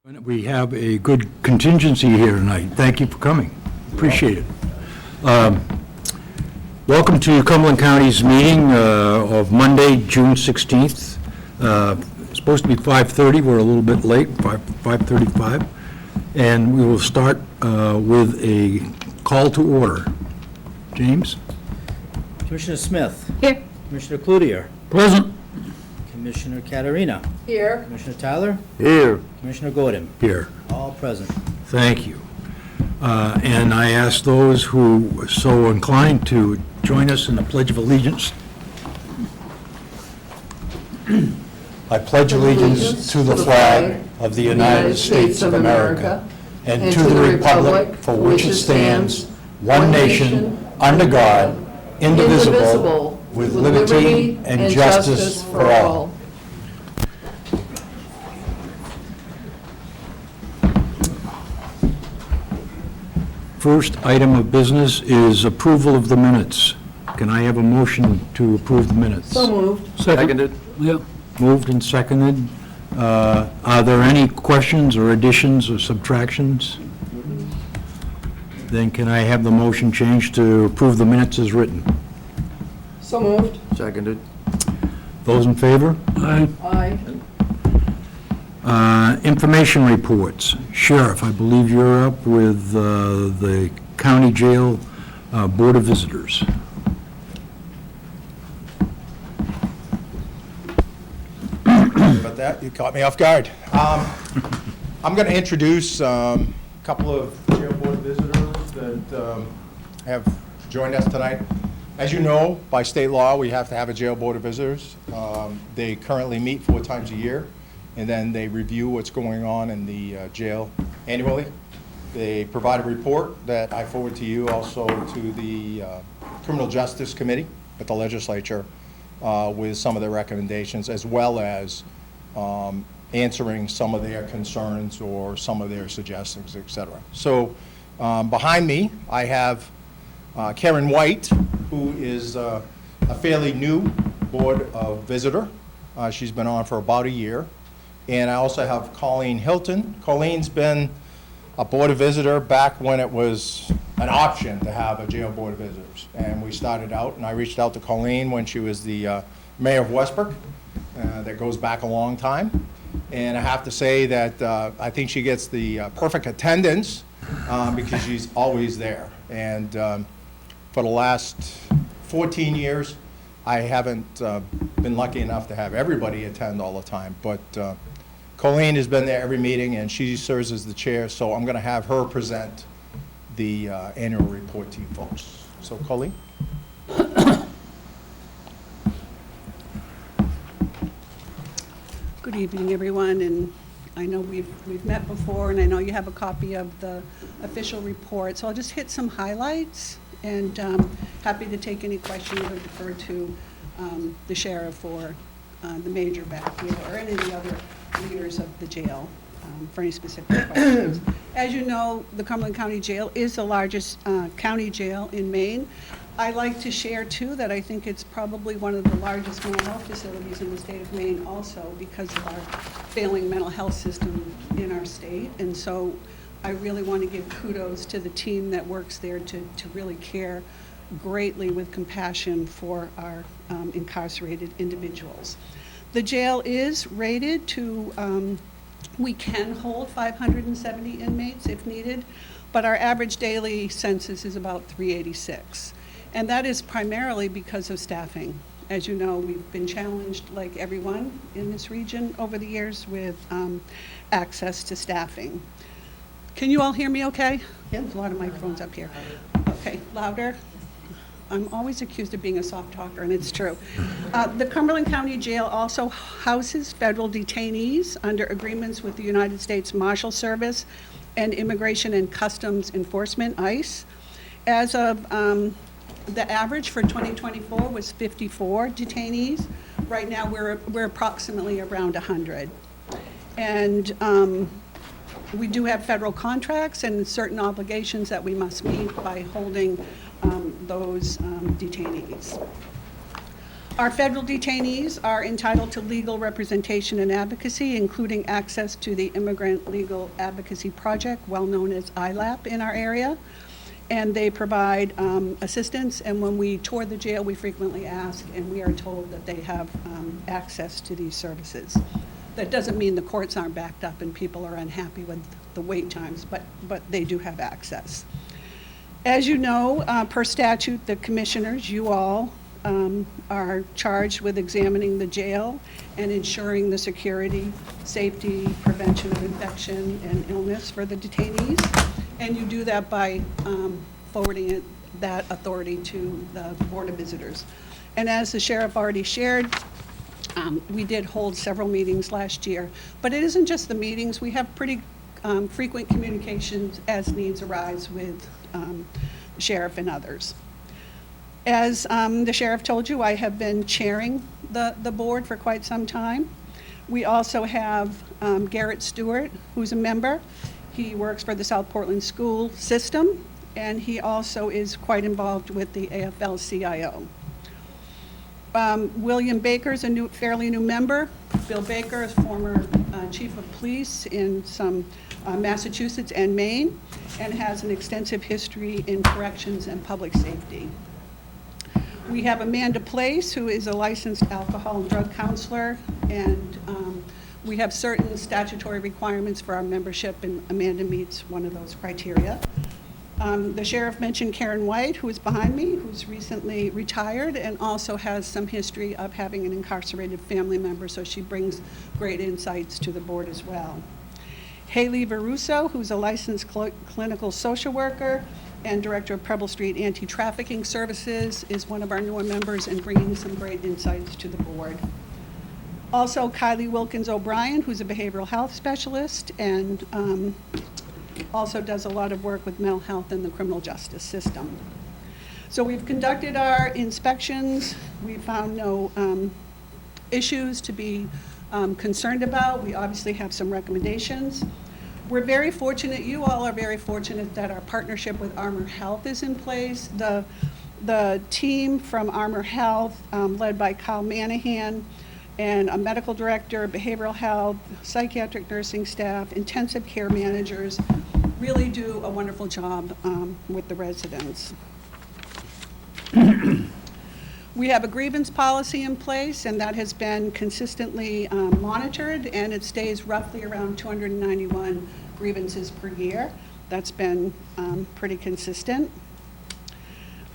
We have a good contingency here tonight. Thank you for coming. Appreciate it. Welcome to Cumberland County's meeting of Monday, June 16th. It's supposed to be 5:30. We're a little bit late, 5:35. And we will start with a call to order. James? Commissioner Smith. Here. Commissioner Cloutier. Present. Commissioner Katerina. Here. Commissioner Tyler. Here. Commissioner Gordon. Here. All present. Thank you. And I ask those who are so inclined to join us in the Pledge of Allegiance. I pledge allegiance to the flag of the United States of America and to the republic for which it stands, one nation, under God, indivisible, with liberty and justice for all. First item of business is approval of the minutes. Can I have a motion to approve the minutes? So moved. Seconded. Yep. Moved and seconded. Are there any questions or additions or subtractions? Then can I have the motion changed to approve the minutes as written? So moved. Seconded. Those in favor? Aye. Aye. Information reports. Sheriff, I believe you're up with the County Jail Board of Visitors. But that, you caught me off guard. I'm going to introduce a couple of jail board visitors that have joined us tonight. As you know, by state law, we have to have a jail board of visitors. They currently meet 4 times a year, and then they review what's going on in the jail annually. They provide a report that I forward to you, also to the Criminal Justice Committee at the legislature with some of their recommendations, as well as answering some of their concerns or some of their suggestions, et cetera. So behind me, I have Karen White, who is a fairly new board of visitor. She's been on for about a year. And I also have Colleen Hilton. Colleen's been a board of visitor back when it was an option to have a jail board of visitors. And we started out, and I reached out to Colleen when she was the mayor of Westbrook. That goes back a long time. And I have to say that I think she gets the perfect attendance because she's always there. And for the last 14 years, I haven't been lucky enough to have everybody attend all the time, but Colleen has been there every meeting, and she serves as the chair, so I'm going to have her present the annual report to you folks. So, Colleen? Good evening, everyone, and I know we've met before, and I know you have a copy of the official report, so I'll just hit some highlights, and happy to take any questions or defer to the sheriff or the major back here, or any of the other leaders of the jail for any specific questions. As you know, the Cumberland County Jail is the largest county jail in Maine. I like to share, too, that I think it's probably one of the largest mental health facilities in the state of Maine also because of our failing mental health system in our state. And so I really want to give kudos to the team that works there to really care greatly with compassion for our incarcerated individuals. The jail is rated to, we can hold 570 inmates if needed, but our average daily census is about 386. And that is primarily because of staffing. As you know, we've been challenged, like everyone in this region over the years, with access to staffing. Can you all hear me okay? Yeah, there's a lot of microphones up here. Okay, louder. I'm always accused of being a soft talker, and it's true. The Cumberland County Jail also houses federal detainees under agreements with the United States Marshal Service and Immigration and Customs Enforcement, ICE. As of the average for 2024 was 54 detainees. Right now, we're approximately around 100. And we do have federal contracts and certain obligations that we must meet by holding those detainees. Our federal detainees are entitled to legal representation and advocacy, including access to the Immigrant Legal Advocacy Project, well known as ILAP in our area. And they provide assistance, and when we tour the jail, we frequently ask, and we are told that they have access to these services. That doesn't mean the courts aren't backed up and people are unhappy with the wait times, but they do have access. As you know, per statute, the commissioners, you all, are charged with examining the jail and ensuring the security, safety, prevention of infection and illness for the detainees. And you do that by forwarding that authority to the Board of Visitors. And as the sheriff already shared, we did hold several meetings last year. But it isn't just the meetings. We have pretty frequent communications as needs arise with the sheriff and others. As the sheriff told you, I have been chairing the board for quite some time. We also have Garrett Stewart, who's a member. He works for the South Portland school system, and he also is quite involved with the AFL-CIO. William Baker is a fairly new member. Bill Baker is former chief of police in some Massachusetts and Maine, and has an extensive history in corrections and public safety. We have Amanda Place, who is a licensed alcohol and drug counselor, and we have certain statutory requirements for our membership, and Amanda meets one of those criteria. The sheriff mentioned Karen White, who is behind me, who's recently retired and also has some history of having an incarcerated family member, so she brings great insights to the board as well. Haley Veruso, who's a licensed clinical social worker and director of Preble Street Anti-Trafficking Services, is one of our newer members and bringing some great insights to the board. Also, Kylie Wilkins O'Brien, who's a behavioral health specialist and also does a lot of work with mental health in the criminal justice system. So we've conducted our inspections. We found no issues to be concerned about. We obviously have some recommendations. We're very fortunate, you all are very fortunate that our partnership with Armor Health is in place. The team from Armor Health, led by Kyle Manahan, and a medical director, behavioral health, psychiatric nursing staff, intensive care managers, really do a wonderful job with the residents. We have a grievance policy in place, and that has been consistently monitored, and it stays roughly around 291 grievances per year. That's been pretty consistent.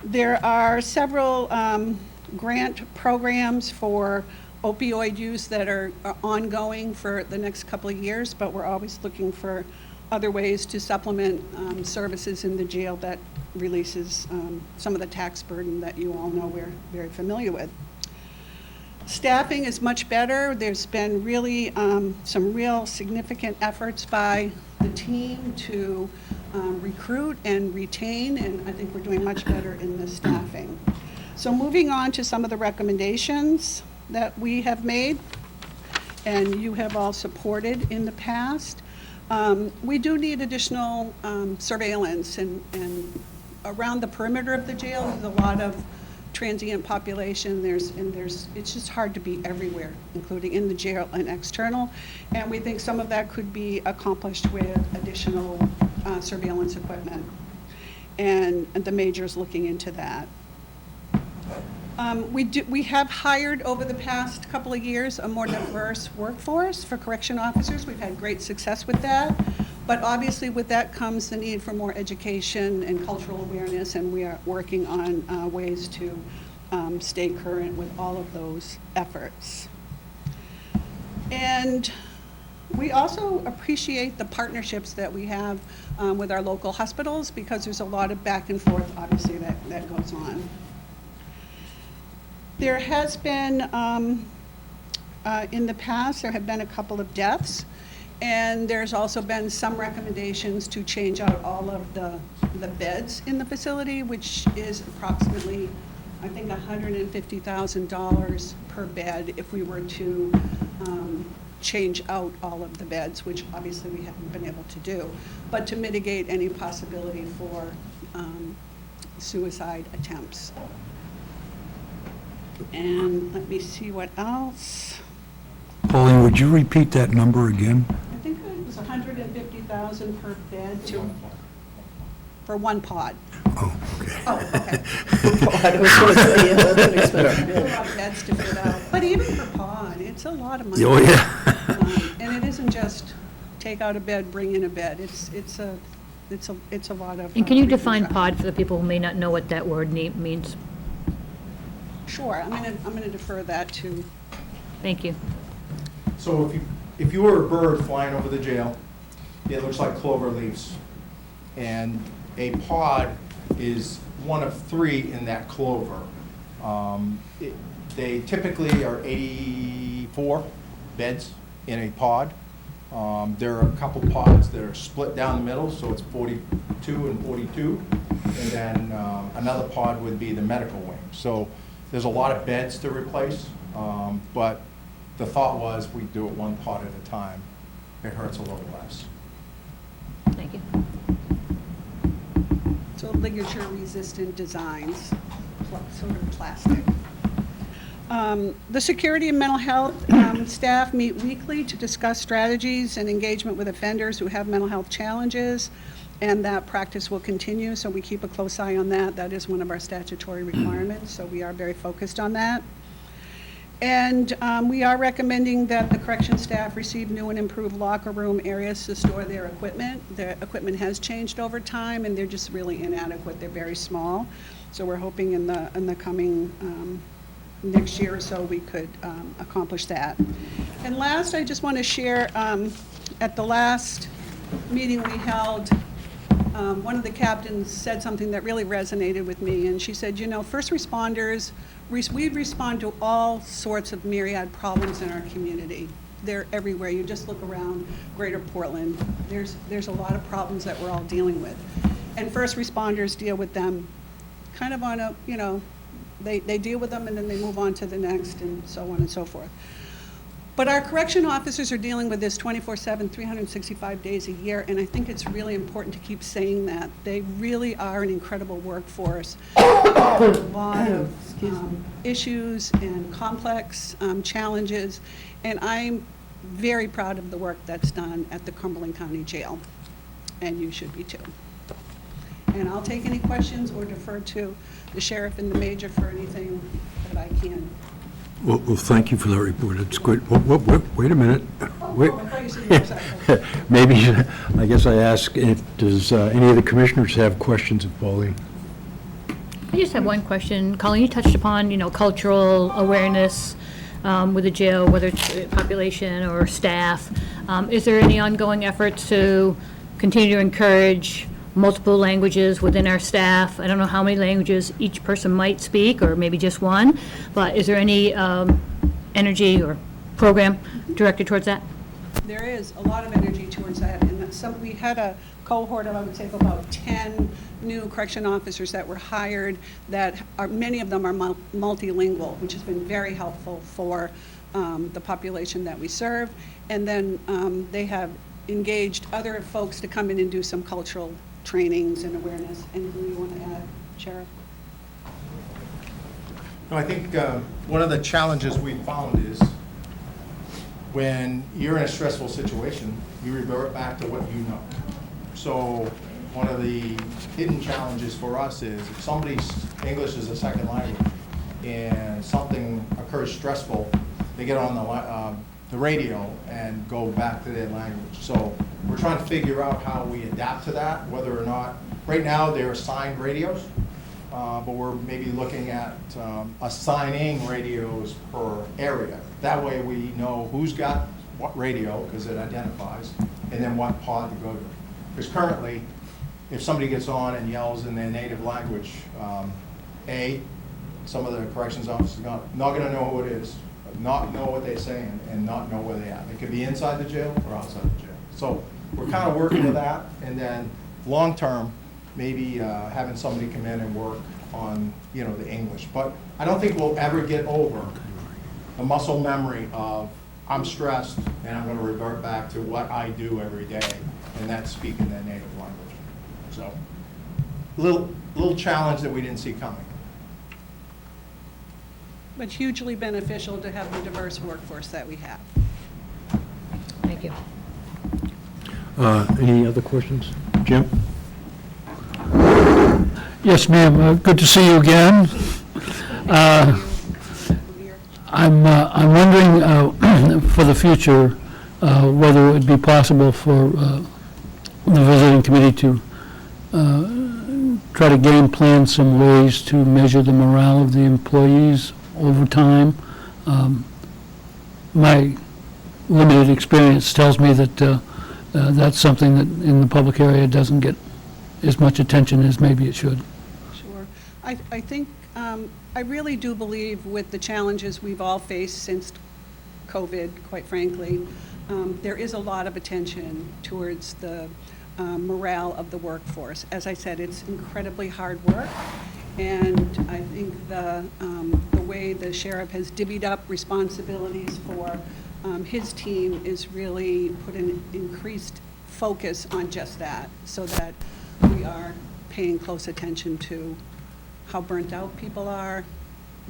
There are several grant programs for opioid use that are ongoing for the next couple of years, but we're always looking for other ways to supplement services in the jail that releases some of the tax burden that you all know we're very familiar with. Staffing is much better. There's been really some real significant efforts by the team to recruit and retain, and I think we're doing much better in the staffing. So moving on to some of the recommendations that we have made and you have all supported in the past. We do need additional surveillance and around the perimeter of the jail. There's a lot of transient population. It's just hard to be everywhere, including in the jail and external. And we think some of that could be accomplished with additional surveillance equipment. And the major's looking into that. We have hired over the past couple of years a more diverse workforce for correction officers. We've had great success with that. But obviously with that comes the need for more education and cultural awareness, and we are working on ways to stay current with all of those efforts. And we also appreciate the partnerships that we have with our local hospitals, because there's a lot of back and forth, obviously, that goes on. There has been, in the past, there have been a couple of deaths, and there's also been some recommendations to change out all of the beds in the facility, which is approximately, I think, $150,000 per bed if we were to change out all of the beds, which obviously we haven't been able to do, but to mitigate any possibility for suicide attempts. And let me see what else. Pauline, would you repeat that number again? I think it was 150,000 per bed for one pod. Oh, okay. Oh, okay. I was going to say, yeah, that's an It's expensive. a lot of beds to fit out, but even per pod, it's a lot of money. Oh, yeah. And it isn't just take out a bed, bring in a bed. It's a lot of. And can you define reconstruction. pod for the people who may not know what that word means? Sure, I'm gonna defer that to, Thank you. So if you were a bird flying over the jail, it looks like clover leaves. And a pod is one of 3 in that clover. They typically are 84 beds in a pod. There are a couple pods that are split down the middle, so it's 42 and 42. And then another pod would be the medical wing. So there's a lot of beds to replace, but the thought was we do it one pod at a time. It hurts a little less. Thank you. so ligature-resistant designs, sort of plastic. The security and mental health staff meet weekly to discuss strategies and engagement with offenders who have mental health challenges, and that practice will continue, so we keep a close eye on that. That is one of our statutory requirements, so we are very focused on that. And we are recommending that the correction staff receive new and improved locker room areas to store their equipment. Their equipment has changed over time, and they're just really inadequate. They're very small. So we're hoping in the coming next year or so we could accomplish that. And last, I just want to share, at the last meeting we held, one of the captains said something that really resonated with me, and she said, you know, first responders, we respond to all sorts of myriad problems in our community. They're everywhere. You just look around Greater Portland. There's a lot of problems that we're all dealing with. And first responders deal with them kind of on a, you know, they deal with them and then they move on to the next and so on and so forth. But our correction officers are dealing with this 24/7, 365 days a year, and I think it's really important to keep saying that. They really are an incredible workforce. A lot of issues and complex challenges, and I'm very proud of the work that's done at the Cumberland County Jail, and you should be too. And I'll take any questions or defer to the sheriff and the major for anything that I can. Well, thank you for that report. It's good. Wait a minute. Wait. Oh, I thought you said you were sorry. Maybe, I guess I ask, does any of the commissioners have questions of Pauline? I just have one question. Colleen, you touched upon, you know, cultural awareness with the jail, whether it's population or staff. Is there any ongoing efforts to continue to encourage multiple languages within our staff? I don't know how many languages each person might speak, or maybe just one, but is there any energy or program directed towards that? There is a lot of energy towards that, and we had a cohort of, I would say, of about 10 new correction officers that were hired that are, many of them are multilingual, which has been very helpful for the population that we serve. And then they have engaged other folks to come in and do some cultural trainings and awareness. Anything you want to add, Sheriff? No, I think one of the challenges we found is when you're in a stressful situation, you revert back to what you know. So one of the hidden challenges for us is if somebody's English is a second language and something occurs stressful, they get on the radio and go back to their language. So we're trying to figure out how we adapt to that, whether or not, right now they're assigned radios, but we're maybe looking at assigning radios per area. That way we know who's got what radio, because it identifies, and then what pod to go to. Because currently, if somebody gets on and yells in their native language, some of the corrections officers are not going to know who it is, not know what they're saying, and not know where they are. They could be inside the jail or outside the jail. So we're kind of working with that, and then long-term, maybe having somebody come in and work on, you know, the English. But I don't think we'll ever get over the muscle memory of I'm stressed and I'm going to revert back to what I do every day, and that's speaking their native language. So little challenge that we didn't see coming. but hugely beneficial to have the diverse workforce that we have. Thank you. Any other questions? Jim? Yes, ma'am. Good to see you again. I'm wondering for the future whether it would be possible for the visiting committee to try to game plan some ways to measure the morale of the employees over time. My limited experience tells me that that's something that in the public area doesn't get as much attention as maybe it should. Sure. I think, I really do believe with the challenges we've all faced since COVID, quite frankly, there is a lot of attention towards the morale of the workforce. As I said, it's incredibly hard work, and I think the way the sheriff has divvied up responsibilities for his team is really put an increased focus on just that, so that we are paying close attention to how burnt out people are,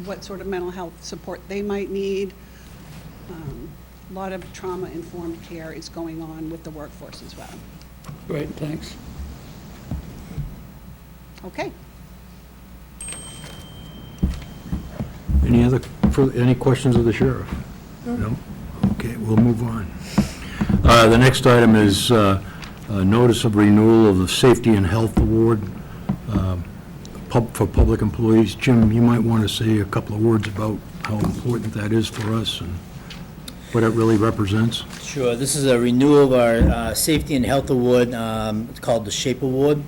what sort of mental health support they might need. A lot of trauma-informed care is going on with the workforce as well. Great, thanks. Okay. Any questions of the sheriff? No? Okay, we'll move on. The next item is a notice of renewal of the Safety and Health Award for public employees. Jim, you might want to say a couple of words about how important that is for us and what it really represents. Sure, this is a renewal of our Safety and Health Award. It's called the SHAPE Award.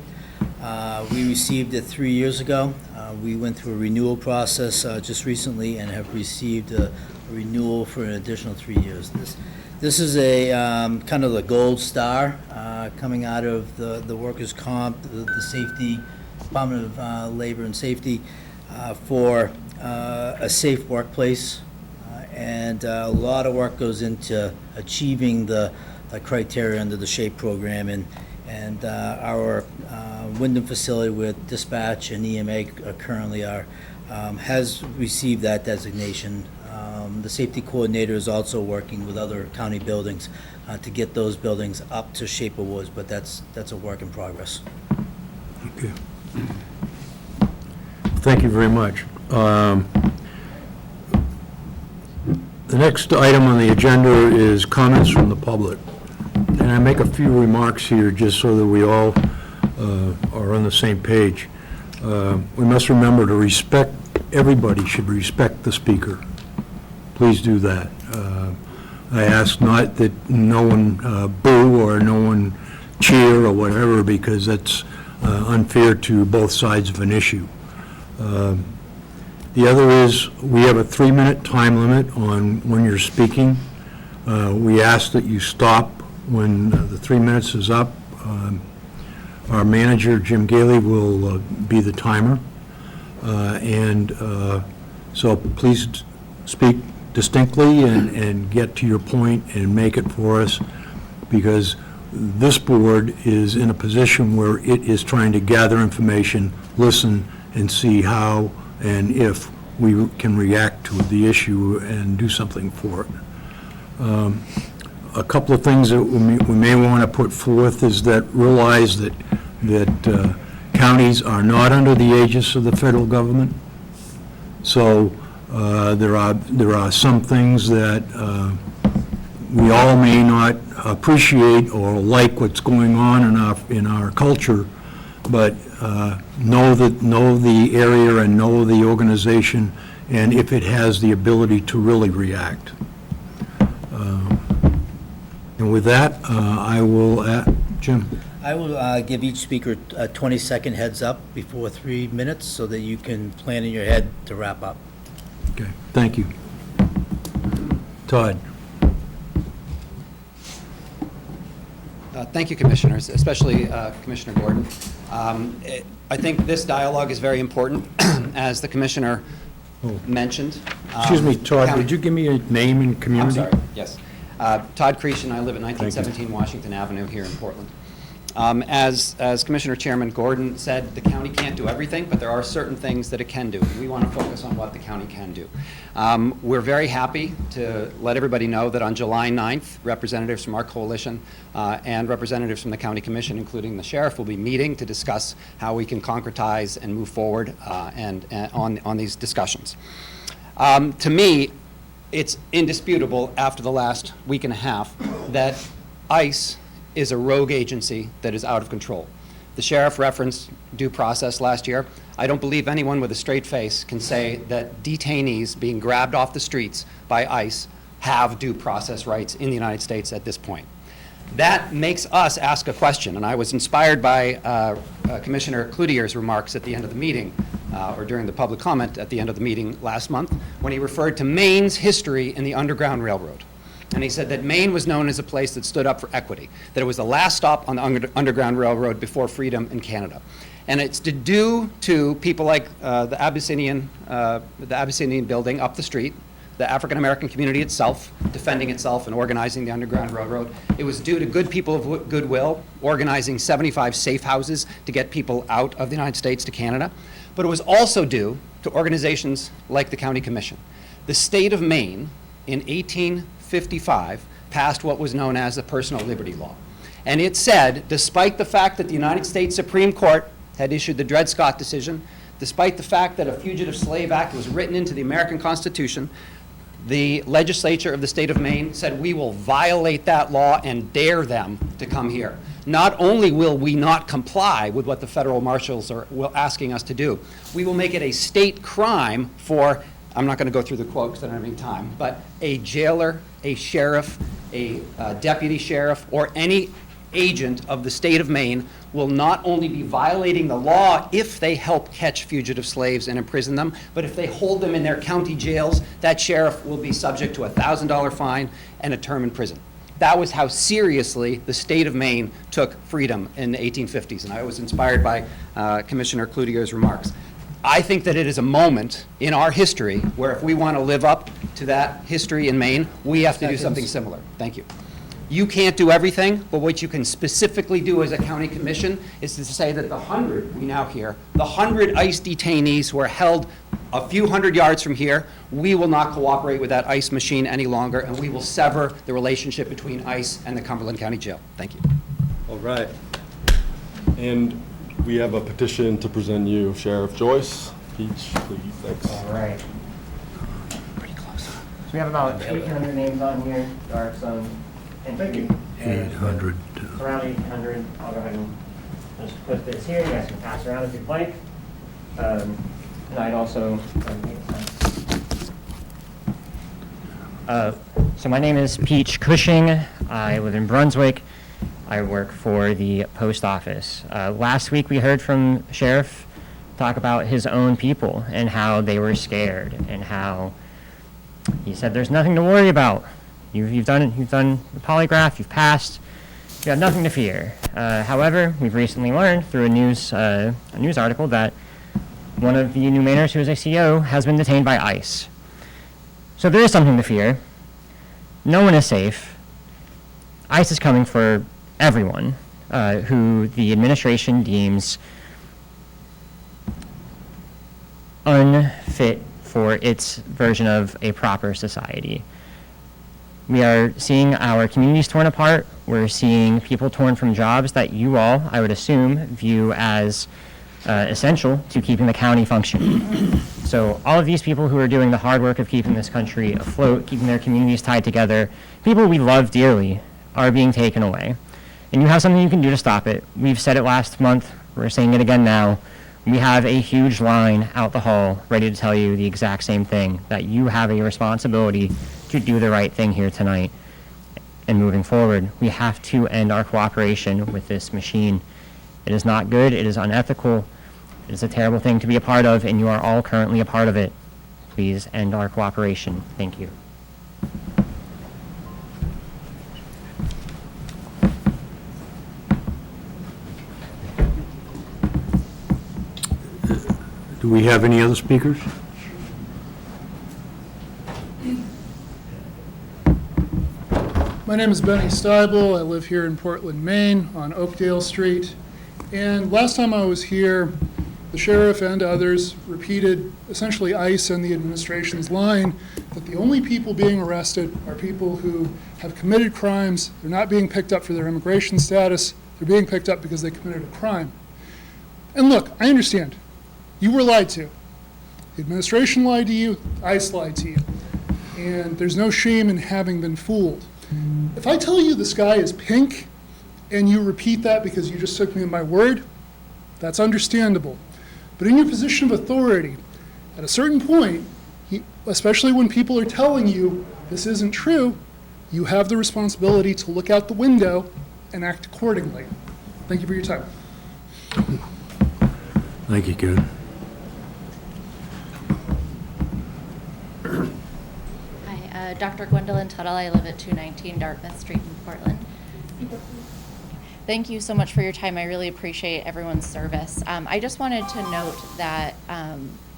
We received it 3 years ago. We went through a renewal process just recently and have received a renewal for an additional 3 years. This is a kind of the gold star coming out of the workers' comp, the safety, Department of Labor and Safety for a safe workplace. And a lot of work goes into achieving the criteria under the SHAPE program, and our Wyndham facility with dispatch and EMA currently has received that designation. The safety coordinator is also working with other county buildings to get those buildings up to SHAPE awards, but that's a work in progress. Okay. Thank you very much. The next item on the agenda is comments from the public. And I make a few remarks here just so that we all are on the same page. We must remember to respect, everybody should respect the speaker. Please do that. I ask not that no one boo or no one cheer or whatever, because that's unfair to both sides of an issue. The other is, we have a 3-minute time limit on when you're speaking. We ask that you stop when the 3 minutes is up. Our manager, Jim Gailey, will be the timer. So please speak distinctly and get to your point and make it for us, because this board is in a position where it is trying to gather information, listen, and see how and if we can react to the issue and do something for it. A couple of things that we may want to put forth is that realize that counties are not under the aegis of the federal government. So there are some things that we all may not appreciate or like what's going on in our culture, but know the area and know the organization, and if it has the ability to really react. And with that, I will, Jim. I will give each speaker a 20-second heads up before 3 minutes so that you can plan in your head to wrap up. Okay, thank you. Todd. Thank you, Commissioners, especially Commissioner Gordon. I think this dialogue is very important, as the Commissioner mentioned. Excuse me, Todd, would you give me a name and I'm community? sorry, yes. Todd Creech, and I live at 1917 Washington Avenue here in Portland. As Commissioner Chairman Gordon said, the county can't do everything, but there are certain things that it can do. We want to focus on what the county can do. We're very happy to let everybody know that on July 9th, representatives from our coalition and representatives from the county commission, including the sheriff, will be meeting to discuss how we can concretize and move forward and on these discussions. To me, it's indisputable after the last week and a half that ICE is a rogue agency that is out of control. The sheriff referenced due process last year. I don't believe anyone with a straight face can say that detainees being grabbed off the streets by ICE have due process rights in the United States at this point. That makes us ask a question, and I was inspired by Commissioner Cloutier's remarks at the end of the meeting, or during the public comment at the end of the meeting last month, when he referred to Maine's history in the Underground Railroad. And he said that Maine was known as a place that stood up for equity, that it was the last stop on the Underground Railroad before freedom in Canada. And it's due to people like the Abyssinian building up the street, the African-American community itself, defending itself and organizing the Underground Railroad. It was due to good people of goodwill, organizing 75 safe houses to get people out of the United States to Canada. But it was also due to organizations like the County Commission. The state of Maine, in 1855, passed what was known as the Personal Liberty Law. And it said, despite the fact that the United States Supreme Court had issued the Dred Scott decision, despite the fact that a Fugitive Slave Act was written into the American Constitution, the legislature of the state of Maine said, we will violate that law and dare them to come here. Not only will we not comply with what the federal marshals are asking us to do, we will make it a state crime for, I'm not going to go through the quote because I don't have any time, but a jailer, a sheriff, a deputy sheriff, or any agent of the state of Maine will not only be violating the law if they help catch fugitive slaves and imprison them, but if they hold them in their county jails, that sheriff will be subject to a $1,000 fine and a term in prison. That was how seriously the state of Maine took freedom in the 1850s, and I was inspired by Commissioner Cloutier's remarks. I think that it is a moment in our history where if we want to live up to that history in Maine, we have to do something similar. Thank you. You can't do everything, but what you can specifically do as a county commission is to say that the 100, we now hear, the 100 ICE detainees who are held a few hundred yards from here, we will not cooperate with that ICE machine any longer, and we will sever the relationship between ICE and the Cumberland County Jail. Thank you. All right. And we have a petition to present you, Sheriff Joyce. Peach, please. Thanks. All right. Pretty close. So we have about 800 names on here. There are some. Thank you. 800. Around 800. I'll go ahead and just put this here. You guys can pass around if you'd like. And I'd also. So my name is Peach Cushing. I live in Brunswick. I work for the post office. Last week we heard from Sheriff talk about his own people and how they were scared and how he said there's nothing to worry about. You've done the polygraph, you've passed, you have nothing to fear. However, we've recently learned through a news article that one of the New Mainers who is a CO has been detained by ICE. So there is something to fear. No one is safe. ICE is coming for everyone who the administration deems unfit for its version of a proper society. We are seeing our communities torn apart. We're seeing people torn from jobs that you all, I would assume, view as essential to keeping the county functioning. So all of these people who are doing the hard work of keeping this country afloat, keeping their communities tied together, people we love dearly, are being taken away. And you have something you can do to stop it. We've said it last month. We're saying it again now. We have a huge line out the hall ready to tell you the exact same thing, that you have a responsibility to do the right thing here tonight. And moving forward, we have to end our cooperation with this machine. It is not good. It is unethical. It is a terrible thing to be a part of, and you are all currently a part of it. Please end our cooperation. Thank you. Do we have any other speakers? My My name is Benny Steibel. I live here in Portland, Maine, on Oakdale Street. And last time I was here, the sheriff and others repeated essentially ICE and the administration's line that the only people being arrested are people who have committed crimes. They're not being picked up for their immigration status. They're being picked up because they committed a crime. And look, I understand. You were lied to. The administration lied to you. ICE lied to you. And there's no shame in having been fooled. If I tell you the sky is pink and you repeat that because you just took me at my word, that's understandable. But in your position of authority, at a certain point, especially when people are telling you this isn't true, you have the responsibility to look out the window and act accordingly. Thank you for your time. Thank you, Kevin. Hi, Dr. Gwendolyn Tuttle. I live at 219 Dartmouth Street in Portland. Thank you so much for your time. I really appreciate everyone's service. I just wanted to note that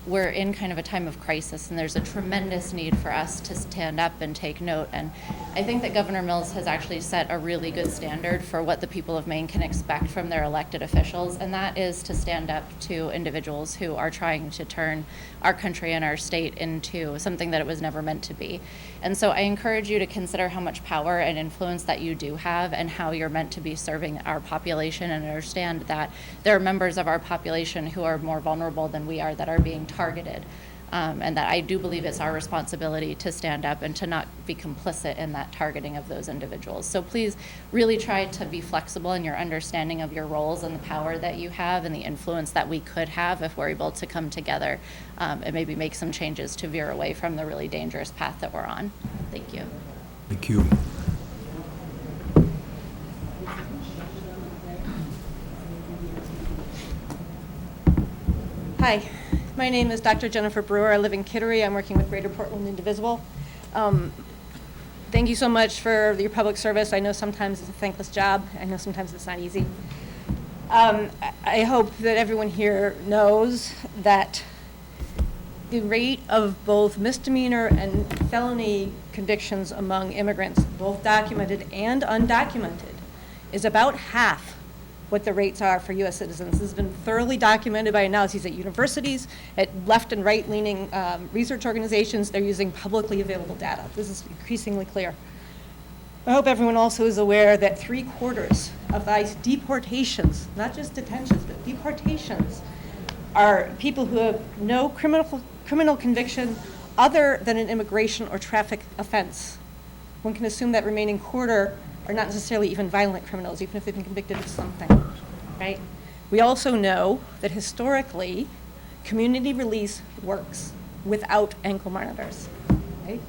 we're in kind of a time of crisis, and there's a tremendous need for us to stand up and take note. And I think that Governor Mills has actually set a really good standard for what the people of Maine can expect from their elected officials, and that is to stand up to individuals who are trying to turn our country and our state into something that it was never meant to be. And so I encourage you to consider how much power and influence that you do have and how you're meant to be serving our population, and understand that there are members of our population who are more vulnerable than we are that are being targeted. And that I do believe it's our responsibility to stand up and to not be complicit in that targeting of those individuals. So please really try to be flexible in your understanding of your roles and the power that you have and the influence that we could have if we're able to come together and maybe make some changes to veer away from the really dangerous path that we're on. Thank you. Thank you. Hi, my name is Dr. Jennifer Brewer. I live in Kittery. I'm working with Greater Portland Indivisible. Thank you so much for your public service. I know sometimes it's a thankless job. I know sometimes it's not easy. I hope that everyone here knows that the rate of both misdemeanor and felony convictions among immigrants, both documented and undocumented, is about half what the rates are for U.S. citizens. This has been thoroughly documented by analyses at universities, at left and right-leaning research organizations. They're using publicly available data. This is increasingly clear. I hope everyone also is aware that 3/4 of ICE deportations, not just detentions, but deportations, are people who have no criminal conviction other than an immigration or traffic offense. One can assume that remaining quarter are not necessarily even violent criminals, even if they've been convicted of something, right? We also know that historically, community release works without ankle monitors, right?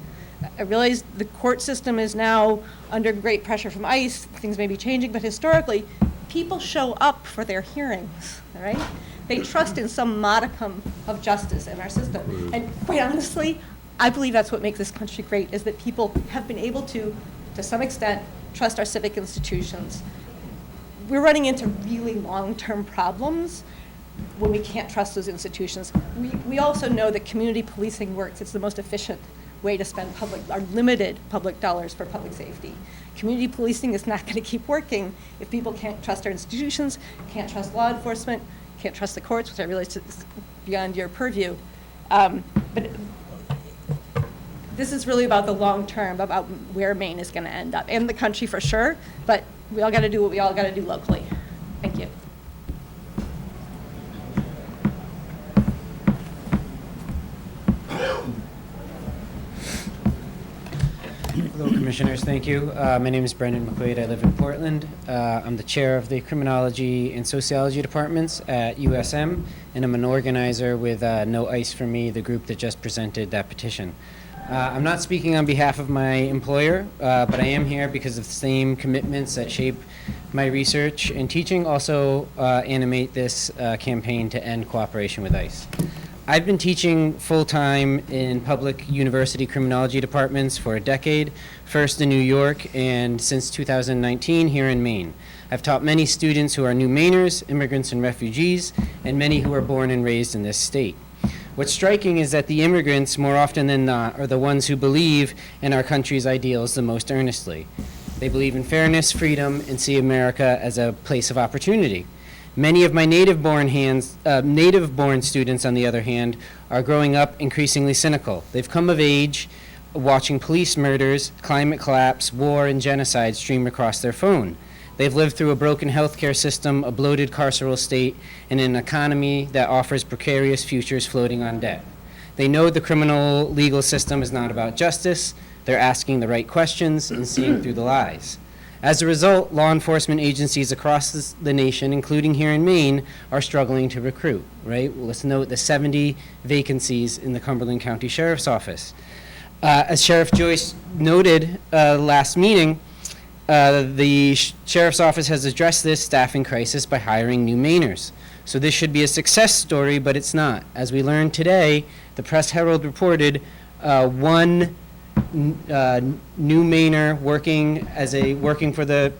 I realize the court system is now under great pressure from ICE. Things may be changing, but historically, people show up for their hearings, all right? They trust in some modicum of justice in our system. And quite honestly, I believe that's what makes this country great, is that people have been able to some extent, trust our civic institutions. We're running into really long-term problems when we can't trust those institutions. We also know that community policing works. It's the most efficient way to spend our limited public dollars for public safety. Community policing is not going to keep working if people can't trust our institutions, can't trust law enforcement, can't trust the courts, which I realize is beyond your purview. But this is really about the long term, about where Maine is going to end up, and the country for sure, but we all got to do what we all got to do locally. Thank you. Hello, Commissioners. Thank you. My name is Brendan McQuaid. I live in Portland. I'm the chair of the Criminology and Sociology departments at USM, and I'm an organizer with No ICE for Me, the group that just presented that petition. I'm not speaking on behalf of my employer, but I am here because of the same commitments that shape my research and teaching also animate this campaign to end cooperation with ICE. I've been teaching full-time in public university criminology departments for a decade, first in New York and since 2019 here in Maine. I've taught many students who are new Mainers, immigrants and refugees, and many who are born and raised in this state. What's striking is that the immigrants, more often than not, are the ones who believe in our country's ideals the most earnestly. They believe in fairness, freedom, and see America as a place of opportunity. Many of my native-born students, on the other hand, are growing up increasingly cynical. They've come of age watching police murders, climate collapse, war, and genocide stream across their phone. They've lived through a broken healthcare system, a bloated carceral state, and an economy that offers precarious futures floating on debt. They know the criminal legal system is not about justice. They're asking the right questions and seeing through the lies. As a result, law enforcement agencies across the nation, including here in Maine, are struggling to recruit, right? Well, let's note the 70 vacancies in the Cumberland County Sheriff's Office. As Sheriff Joyce noted last meeting, the Sheriff's Office has addressed this staffing crisis by hiring new Mainers. So this should be a success story, but it's not. As we learned today, the Press Herald reported one new Mainer working for the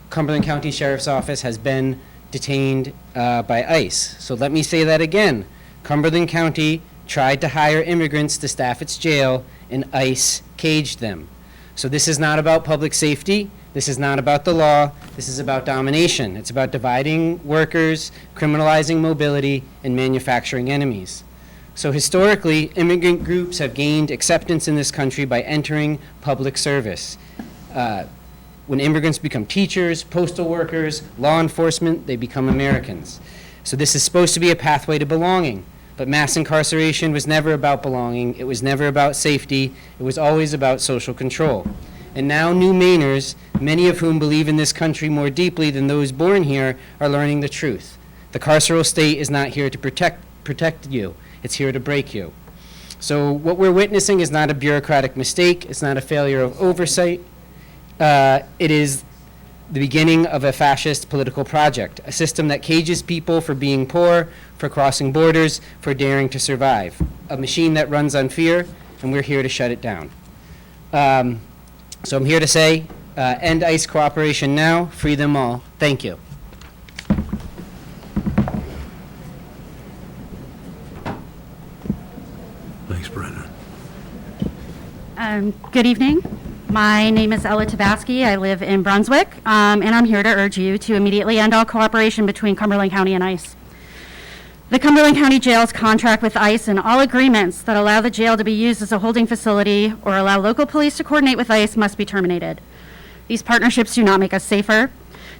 Cumberland County Sheriff's Office has been detained by ICE. So let me say that again. Cumberland County tried to hire immigrants to staff its jail, and ICE caged them. So this is not about public safety. This is not about the law. This is about domination. It's about dividing workers, criminalizing mobility, and manufacturing enemies. So historically, immigrant groups have gained acceptance in this country by entering public service. When immigrants become teachers, postal workers, law enforcement, they become Americans. So this is supposed to be a pathway to belonging. But mass incarceration was never about belonging. It was never about safety. It was always about social control. And now new Mainers, many of whom believe in this country more deeply than those born here, are learning the truth. The carceral state is not here to protect you. It's here to break you. So what we're witnessing is not a bureaucratic mistake. It's not a failure of oversight. It is the beginning of a fascist political project, a system that cages people for being poor, for crossing borders, for daring to survive, a machine that runs on fear, and we're here to shut it down. So I'm here to say, end ICE cooperation now, free them all. Thank you. Thanks, Brendan. Good evening. My name is Ella Tabasky. I live in Brunswick, and I'm here to urge you to immediately end all cooperation between Cumberland County and ICE. The Cumberland County Jail's contract with ICE and all agreements that allow the jail to be used as a holding facility or allow local police to coordinate with ICE must be terminated. These partnerships do not make us safer.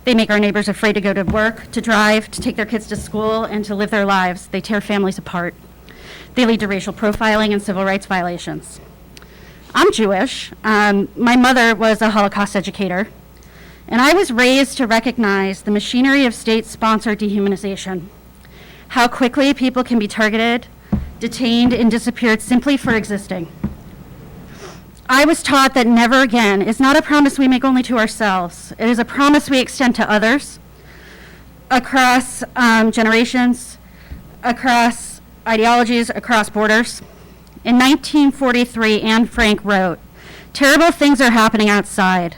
They make our neighbors afraid to go to work, to drive, to take their kids to school, and to live their lives. They tear families apart. They lead to racial profiling and civil rights violations. I'm Jewish. My mother was a Holocaust educator, and I was raised to recognize the machinery of state-sponsored dehumanization, how quickly people can be targeted, detained, and disappeared simply for existing. I was taught that never again is not a promise we make only to ourselves. It is a promise we extend to others across generations, across ideologies, across borders. In 1943, Anne Frank wrote, "Terrible things are happening outside.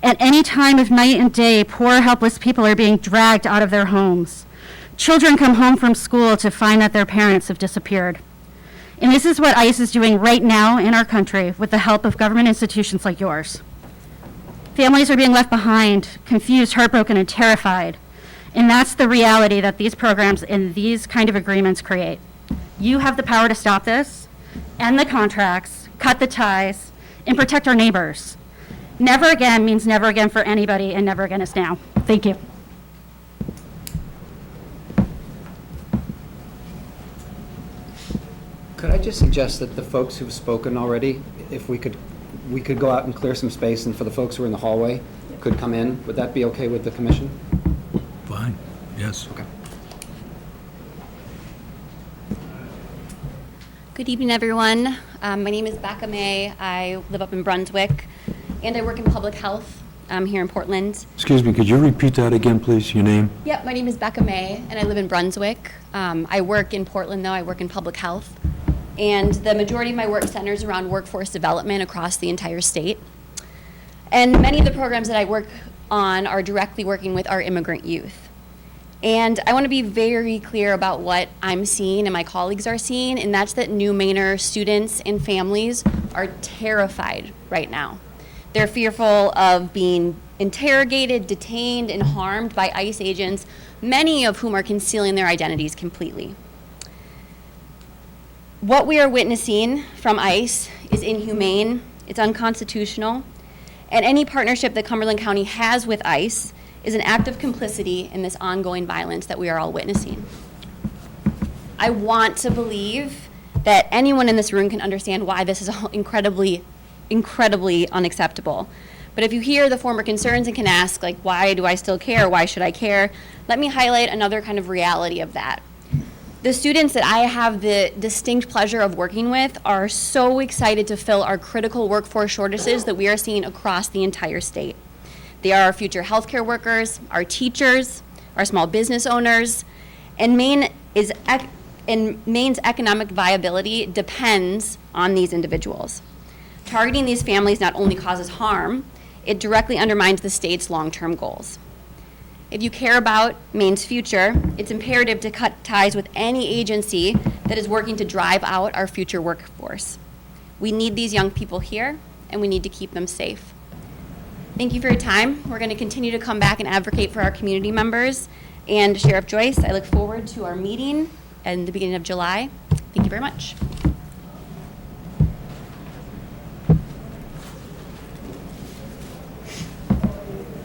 At any time of night and day, poor, helpless people are being dragged out of their homes. Children come home from school to find that their parents have disappeared." And this is what ICE is doing right now in our country with the help of government institutions like yours. Families are being left behind, confused, heartbroken, and terrified. And that's the reality that these programs and these kind of agreements create. You have the power to stop this, end the contracts, cut the ties, and protect our neighbors. Never again means never again for anybody, and never again is now. Thank you. Could I just suggest that the folks who've spoken already, if we could go out and clear some space, and for the folks who are in the hallway could come in? Would that be okay with the commission? Fine, yes. Okay. Good evening, everyone. My name is Becca May. I live up in Brunswick, and I work in public health here in Portland. Excuse me, could you repeat that again, please, your name? Yep, my name is Becca May, and I live in Brunswick. I work in Portland, though. I work in public health, and the majority of my work centers around workforce development across the entire state. And many of the programs that I work on are directly working with our immigrant youth. And I want to be very clear about what I'm seeing and my colleagues are seeing, and that's that new Mainer students and families are terrified right now. They're fearful of being interrogated, detained, and harmed by ICE agents, many of whom are concealing their identities completely. What we are witnessing from ICE is inhumane, it's unconstitutional, and any partnership that Cumberland County has with ICE is an act of complicity in this ongoing violence that we are all witnessing. I want to believe that anyone in this room can understand why this is all incredibly unacceptable. But if you hear the former concerns and can ask, like, why do I still care? Why should I care? Let me highlight another kind of reality of that. The students that I have the distinct pleasure of working with are so excited to fill our critical workforce shortages that we are seeing across the entire state. They are our future healthcare workers, our teachers, our small business owners, and Maine's economic viability depends on these individuals. Targeting these families not only causes harm, it directly undermines the state's long-term goals. If you care about Maine's future, it's imperative to cut ties with any agency that is working to drive out our future workforce. We need these young people here, and we need to keep them safe. Thank you for your time. We're going to continue to come back and advocate for our community members. And Sheriff Joyce, I look forward to our meeting in the beginning of July. Thank you very much.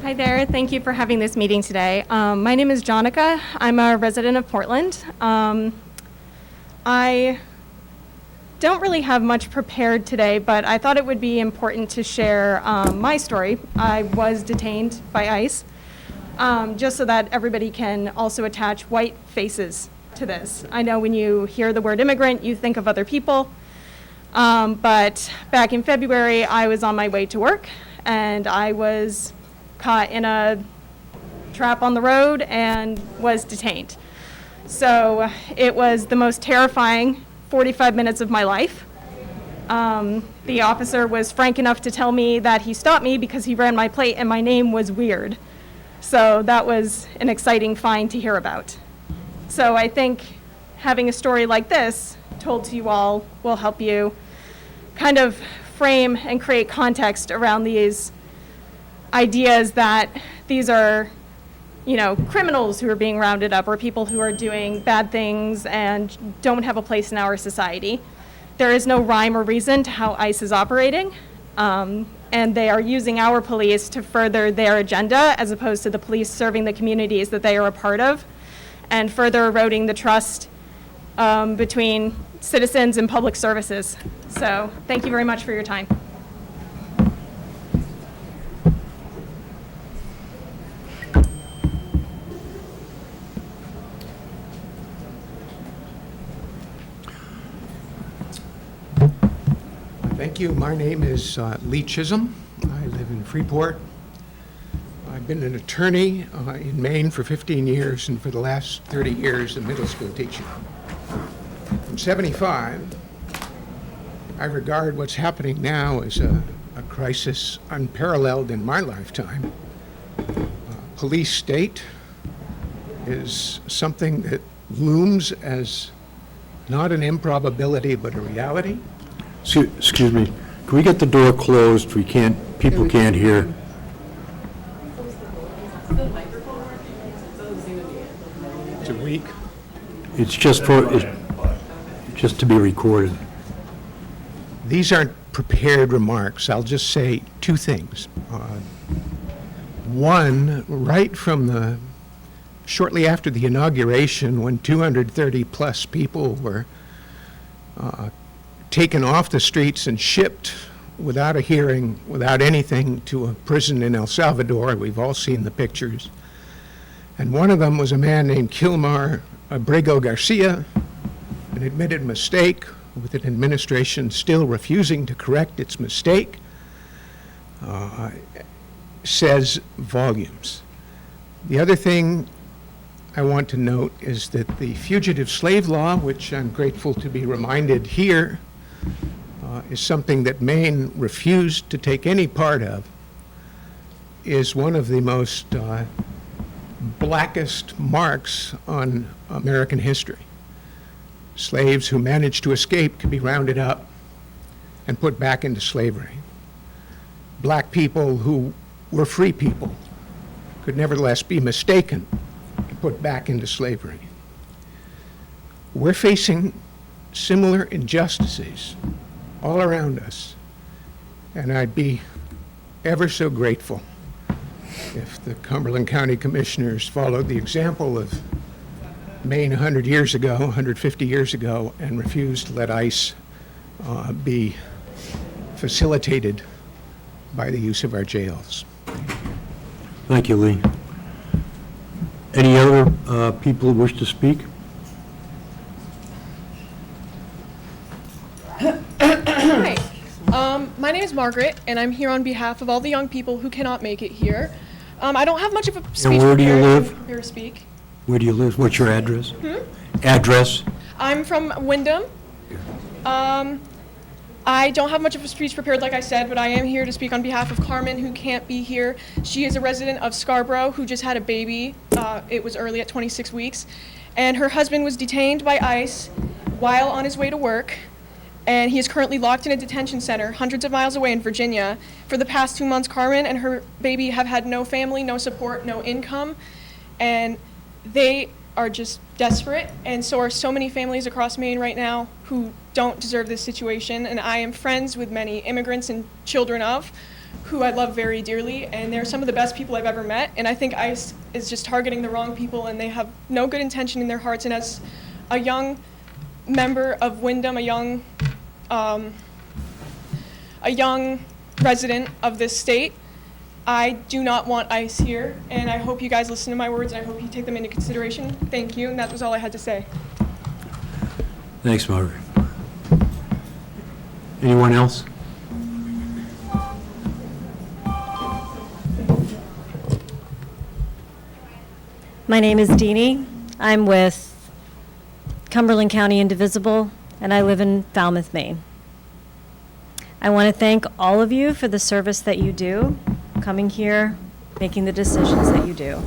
Hi there, thank you for having this meeting today. My name is Jonica. I'm a resident of Portland. I don't really have much prepared today, but I thought it would be important to share my story. I was detained by ICE, just so that everybody can also attach white faces to this. I know when you hear the word immigrant, you think of other people, but back in February, I was on my way to work, and I was caught in a trap on the road and was detained. So it was the most terrifying 45 minutes of my life. The officer was frank enough to tell me that he stopped me because he ran my plate and my name was weird. So that was an exciting find to hear about. So I think having a story like this told to you all will help you kind of frame and create context around these ideas that these are, you know, criminals who are being rounded up or people who are doing bad things and don't have a place in our society. There is no rhyme or reason to how ICE is operating, and they are using our police to further their agenda as opposed to the police serving the communities that they are a part of, and further eroding the trust between citizens and public services. So thank you very much for your time. Thank you. My name is Lee Chisholm. I live in Freeport. I've been an attorney in Maine for 15 years, and for the last 30 years, a middle school teacher. From 75, I regard what's happening now as a crisis unparalleled in my lifetime. Police state is something that looms as not an improbability, but a reality. Excuse me, can we get the door closed? People can't hear. It's a week. It's just just to be recorded. These aren't prepared remarks. I'll just say two things. One, right from shortly after the inauguration, when 230 plus people were taken off the streets and shipped without a hearing, without anything, to a prison in El Salvador. We've all seen the pictures. And one of them was a man named Kilmar Abrego Garcia, an admitted mistake, with an administration still refusing to correct its mistake, says volumes. The other thing I want to note is that the fugitive slave law, which I'm grateful to be reminded here, is something that Maine refused to take any part of, is one of the most blackest marks on American history. Slaves who managed to escape could be rounded up and put back into slavery. black people who were free people could nevertheless be mistaken and put back into slavery. We're facing similar injustices all around us, and I'd be ever so grateful if the Cumberland County Commissioners followed the example of Maine 100 years ago, 150 years ago, and refused to let ICE be facilitated by the use of our jails. Thank you, Lee. Any other people who wish to speak? Hi. My name is Margaret, and I'm here on behalf of all the young people who cannot make it here. I don't have much of a speech where do you prepared. live? I'm here to speak. Where do you live? What's your address? Address? I'm from Wyndham. I don't have much of a speech prepared, like I said, but I am here to speak on behalf of Carmen, who can't be here. She is a resident of Scarborough who just had a baby. It was early at 26 weeks. And her husband was detained by ICE while on his way to work. And he is currently locked in a detention center hundreds of miles away in Virginia. For the past 2 months, Carmen and her baby have had no family, no support, no income. And they are just desperate, and so are so many families across Maine right now who don't deserve this situation. And I am friends with many immigrants and children of who I love very dearly, and they're some of the best people I've ever met. And I think ICE is just targeting the wrong people, and they have no good intention in their hearts. And as a young member of Wyndham, a young resident of this state, I do not want ICE here, and I hope you guys listen to my words, and I hope you take them into consideration. Thank you, and that was all I had to say. Thanks, Margaret. Anyone else? My name is Deanie. I'm with Cumberland County Indivisible, and I live in Falmouth, Maine. I want to thank all of you for the service that you do, coming here, making the decisions that you do.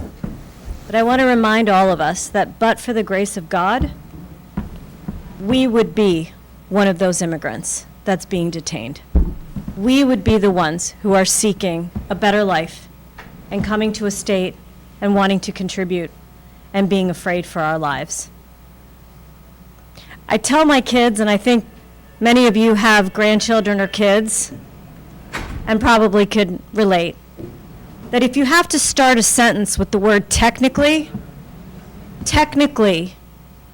But I want to remind all of us that but for the grace of God, we would be one of those immigrants that's being detained. We would be the ones who are seeking a better life and coming to a state and wanting to contribute and being afraid for our lives. I tell my kids, and I think many of you have grandchildren or kids and probably could relate, that if you have to start a sentence with the word technically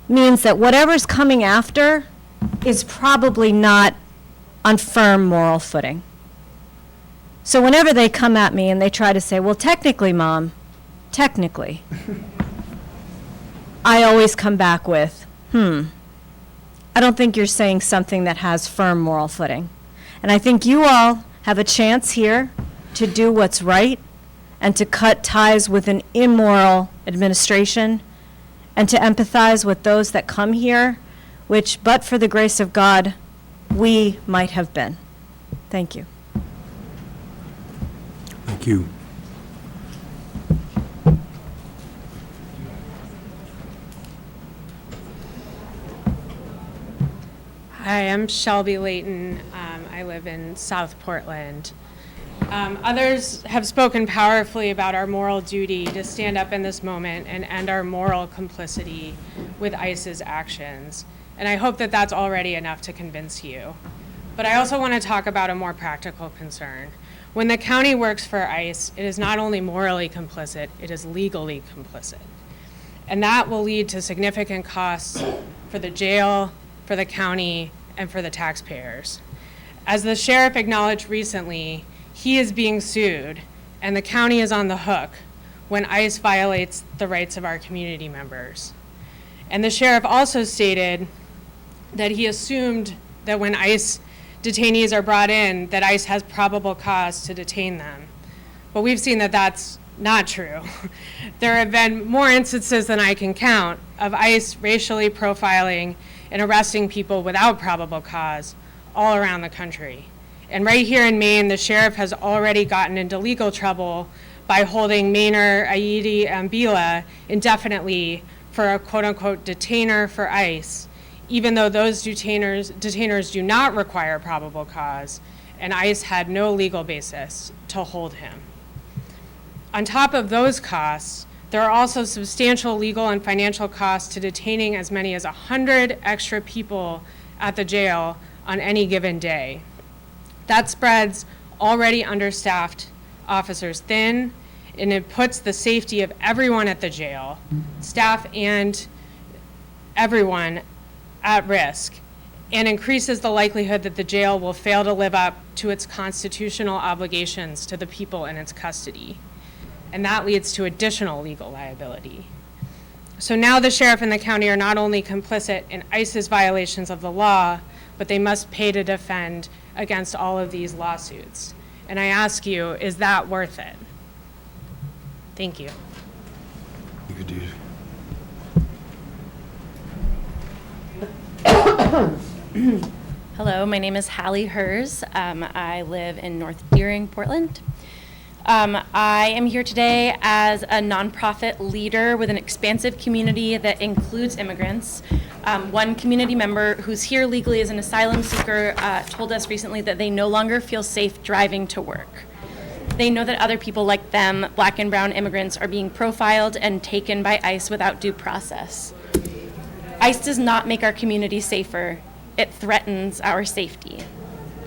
means that whatever's coming after is probably not on firm moral footing. So whenever they come at me and they try to say, well, technically, Mom, technically, I always come back with, I don't think you're saying something that has firm moral footing. And I think you all have a chance here to do what's right and to cut ties with an immoral administration and to empathize with those that come here, which, but for the grace of God, we might have been. Thank you. Thank you. Hi, I'm Shelby Layton. I live in South Portland. Others have spoken powerfully about our moral duty to stand up in this moment and end our moral complicity with ICE's actions. And I hope that that's already enough to convince you. But I also want to talk about a more practical concern. When the county works for ICE, it is not only morally complicit, it is legally complicit. And that will lead to significant costs for the jail, for the county, and for the taxpayers. As the sheriff acknowledged recently, he is being sued, and the county is on the hook when ICE violates the rights of our community members. And the sheriff also stated that he assumed that when ICE detainees are brought in, that ICE has probable cause to detain them. But we've seen that that's not true. There have been more instances than I can count of ICE racially profiling and arresting people without probable cause all around the country. And right here in Maine, the sheriff has already gotten into legal trouble by holding Mainer Aidi Ambila indefinitely for a quote-unquote detainer for ICE, even though those detainers do not require probable cause and ICE had no legal basis to hold him. On top of those costs, there are also substantial legal and financial costs to detaining as many as 100 extra people at the jail on any given day. That spreads already understaffed officers thin, and it puts the safety of everyone at the jail, staff and everyone, at risk, and increases the likelihood that the jail will fail to live up to its constitutional obligations to the people in its custody. And that leads to additional legal liability. So now the sheriff and the county are not only complicit in ICE's violations of the law, but they must pay to defend against all of these lawsuits. And I ask you, is that worth it? Thank you. Hello, my name is Hallie Hers. I live in North Deering, Portland. I am here today as a nonprofit leader with an expansive community that includes immigrants. One community member who's here legally as an asylum seeker told us recently that they no longer feel safe driving to work. They know that other people like them, black and brown immigrants, are being profiled and taken by ICE without due process. ICE does not make our community safer. It threatens our safety.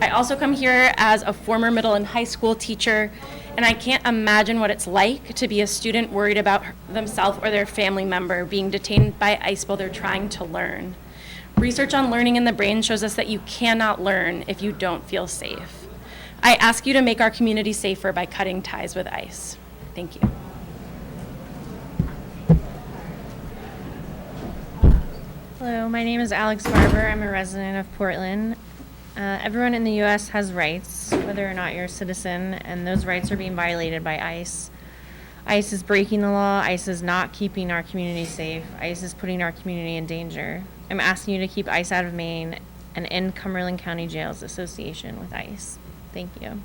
I also come here as a former middle and high school teacher, and I can't imagine what it's like to be a student worried about themselves or their family member being detained by ICE while they're trying to learn. Research on learning in the brain shows us that you cannot learn if you don't feel safe. I ask you to make our community safer by cutting ties with ICE. Thank you. Hello, my name is Alex Barber. I'm a resident of Portland. Everyone in the U.S. has rights, whether or not you're a citizen, and those rights are being violated by ICE. ICE is breaking the law. ICE is not keeping our community safe. ICE is putting our community in danger. I'm asking you to keep ICE out of Maine and end Cumberland County Jail's association with ICE. Thank you.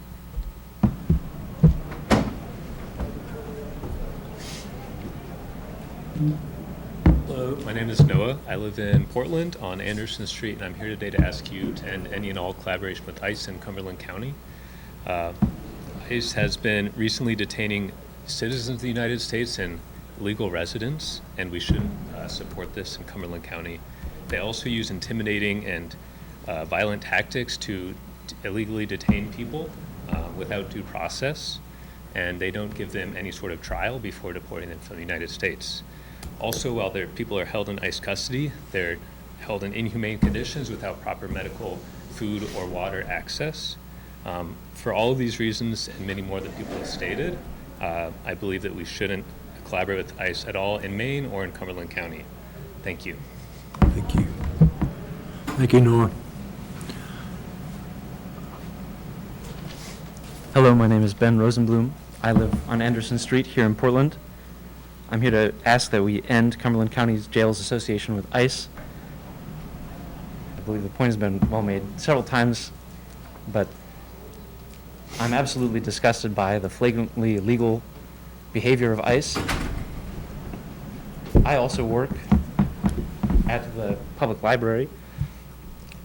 Hello, my name is Noah. I live in Portland on Anderson Street, and I'm here today to ask you to end any and all collaboration with ICE in Cumberland County. ICE has been recently detaining citizens of the United States and legal residents, and we should support this in Cumberland County. They also use intimidating and violent tactics to illegally detain people without due process, and they don't give them any sort of trial before deporting them from the United States. Also, while people are held in ICE custody, they're held in inhumane conditions without proper medical, food, or water access. For all of these reasons and many more that people have stated, I believe that we shouldn't collaborate with ICE at all in Maine or in Cumberland County. Thank you. Thank you. Thank you, Noah. Hello, my name is Ben Rosenblum. I live on Anderson Street here in Portland. I'm here to ask that we end Cumberland County's Jails Association with ICE. I believe the point has been well made several times, but I'm absolutely disgusted by the flagrantly illegal behavior of ICE. I also work at the public library,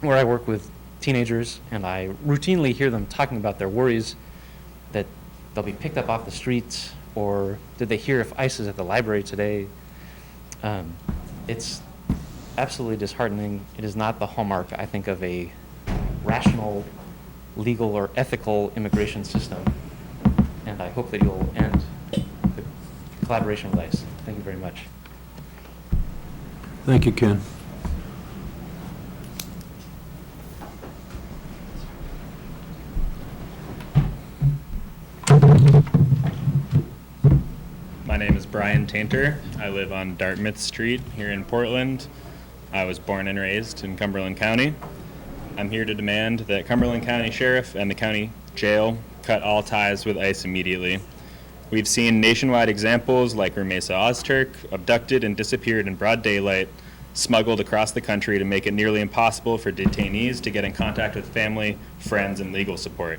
where I work with teenagers, and I routinely hear them talking about their worries that they'll be picked up off the streets, or did they hear if ICE is at the library today? It's absolutely disheartening. It is not the hallmark, I think, of a rational, legal, or ethical immigration system. And I hope that you'll end the collaboration with ICE. Thank you very much. Thank you, Ken. My name is Brian Tainter. I live on Dartmouth Street here in Portland. I was born and raised in Cumberland County. I'm here to demand that Cumberland County Sheriff and the county jail cut all ties with ICE immediately. We've seen nationwide examples like Rumesa Ozturk, abducted and disappeared in broad daylight, smuggled across the country to make it nearly impossible for detainees to get in contact with family, friends, and legal support.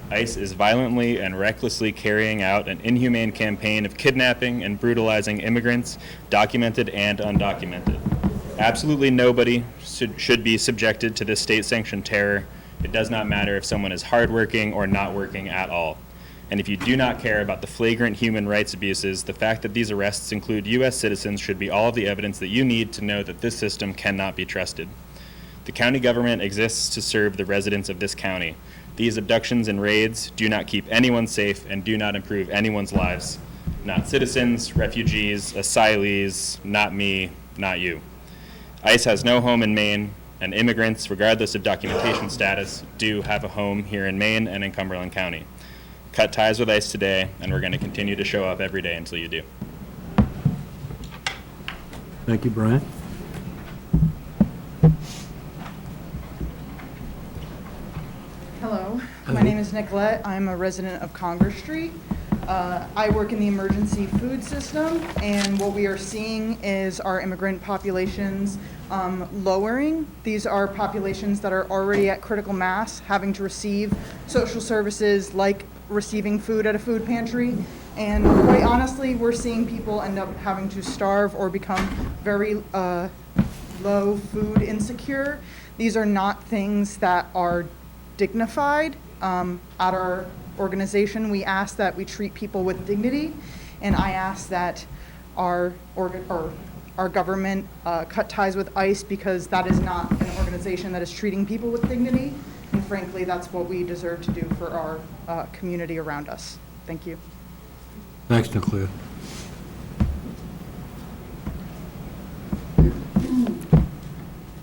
ICE is violently and recklessly carrying out an inhumane campaign of kidnapping and brutalizing immigrants, documented and undocumented. Absolutely nobody should be subjected to this state-sanctioned terror, It does not matter if someone is hardworking or not working at all. And if you do not care about the flagrant human rights abuses, the fact that these arrests include U.S. citizens should be all of the evidence that you need to know that this system cannot be trusted. The county government exists to serve the residents of this county. These abductions and raids do not keep anyone safe and do not improve anyone's lives. Not citizens, refugees, asylees, not me, not you. ICE has no home in Maine, and immigrants, regardless of documentation status, do have a home here in Maine and in Cumberland County. Cut ties with ICE today, and we're going to continue to show up every day until you do. Thank you, Brian. Hello, my name is Nicolette. I'm a resident of Congress Street. I work in the emergency food system, and what we are seeing is our immigrant populations lowering. These are populations that are already at critical mass, having to receive social services like receiving food at a food pantry. And quite honestly, we're seeing people end up having to starve or become very low food insecure. These are not things that are dignified. At our organization, we ask that we treat people with dignity, and I ask that our government cut ties with ICE, because that is not an organization that is treating people with dignity, and frankly, that's what we deserve to do for our community around us. Thank you. Thanks, Nicolette.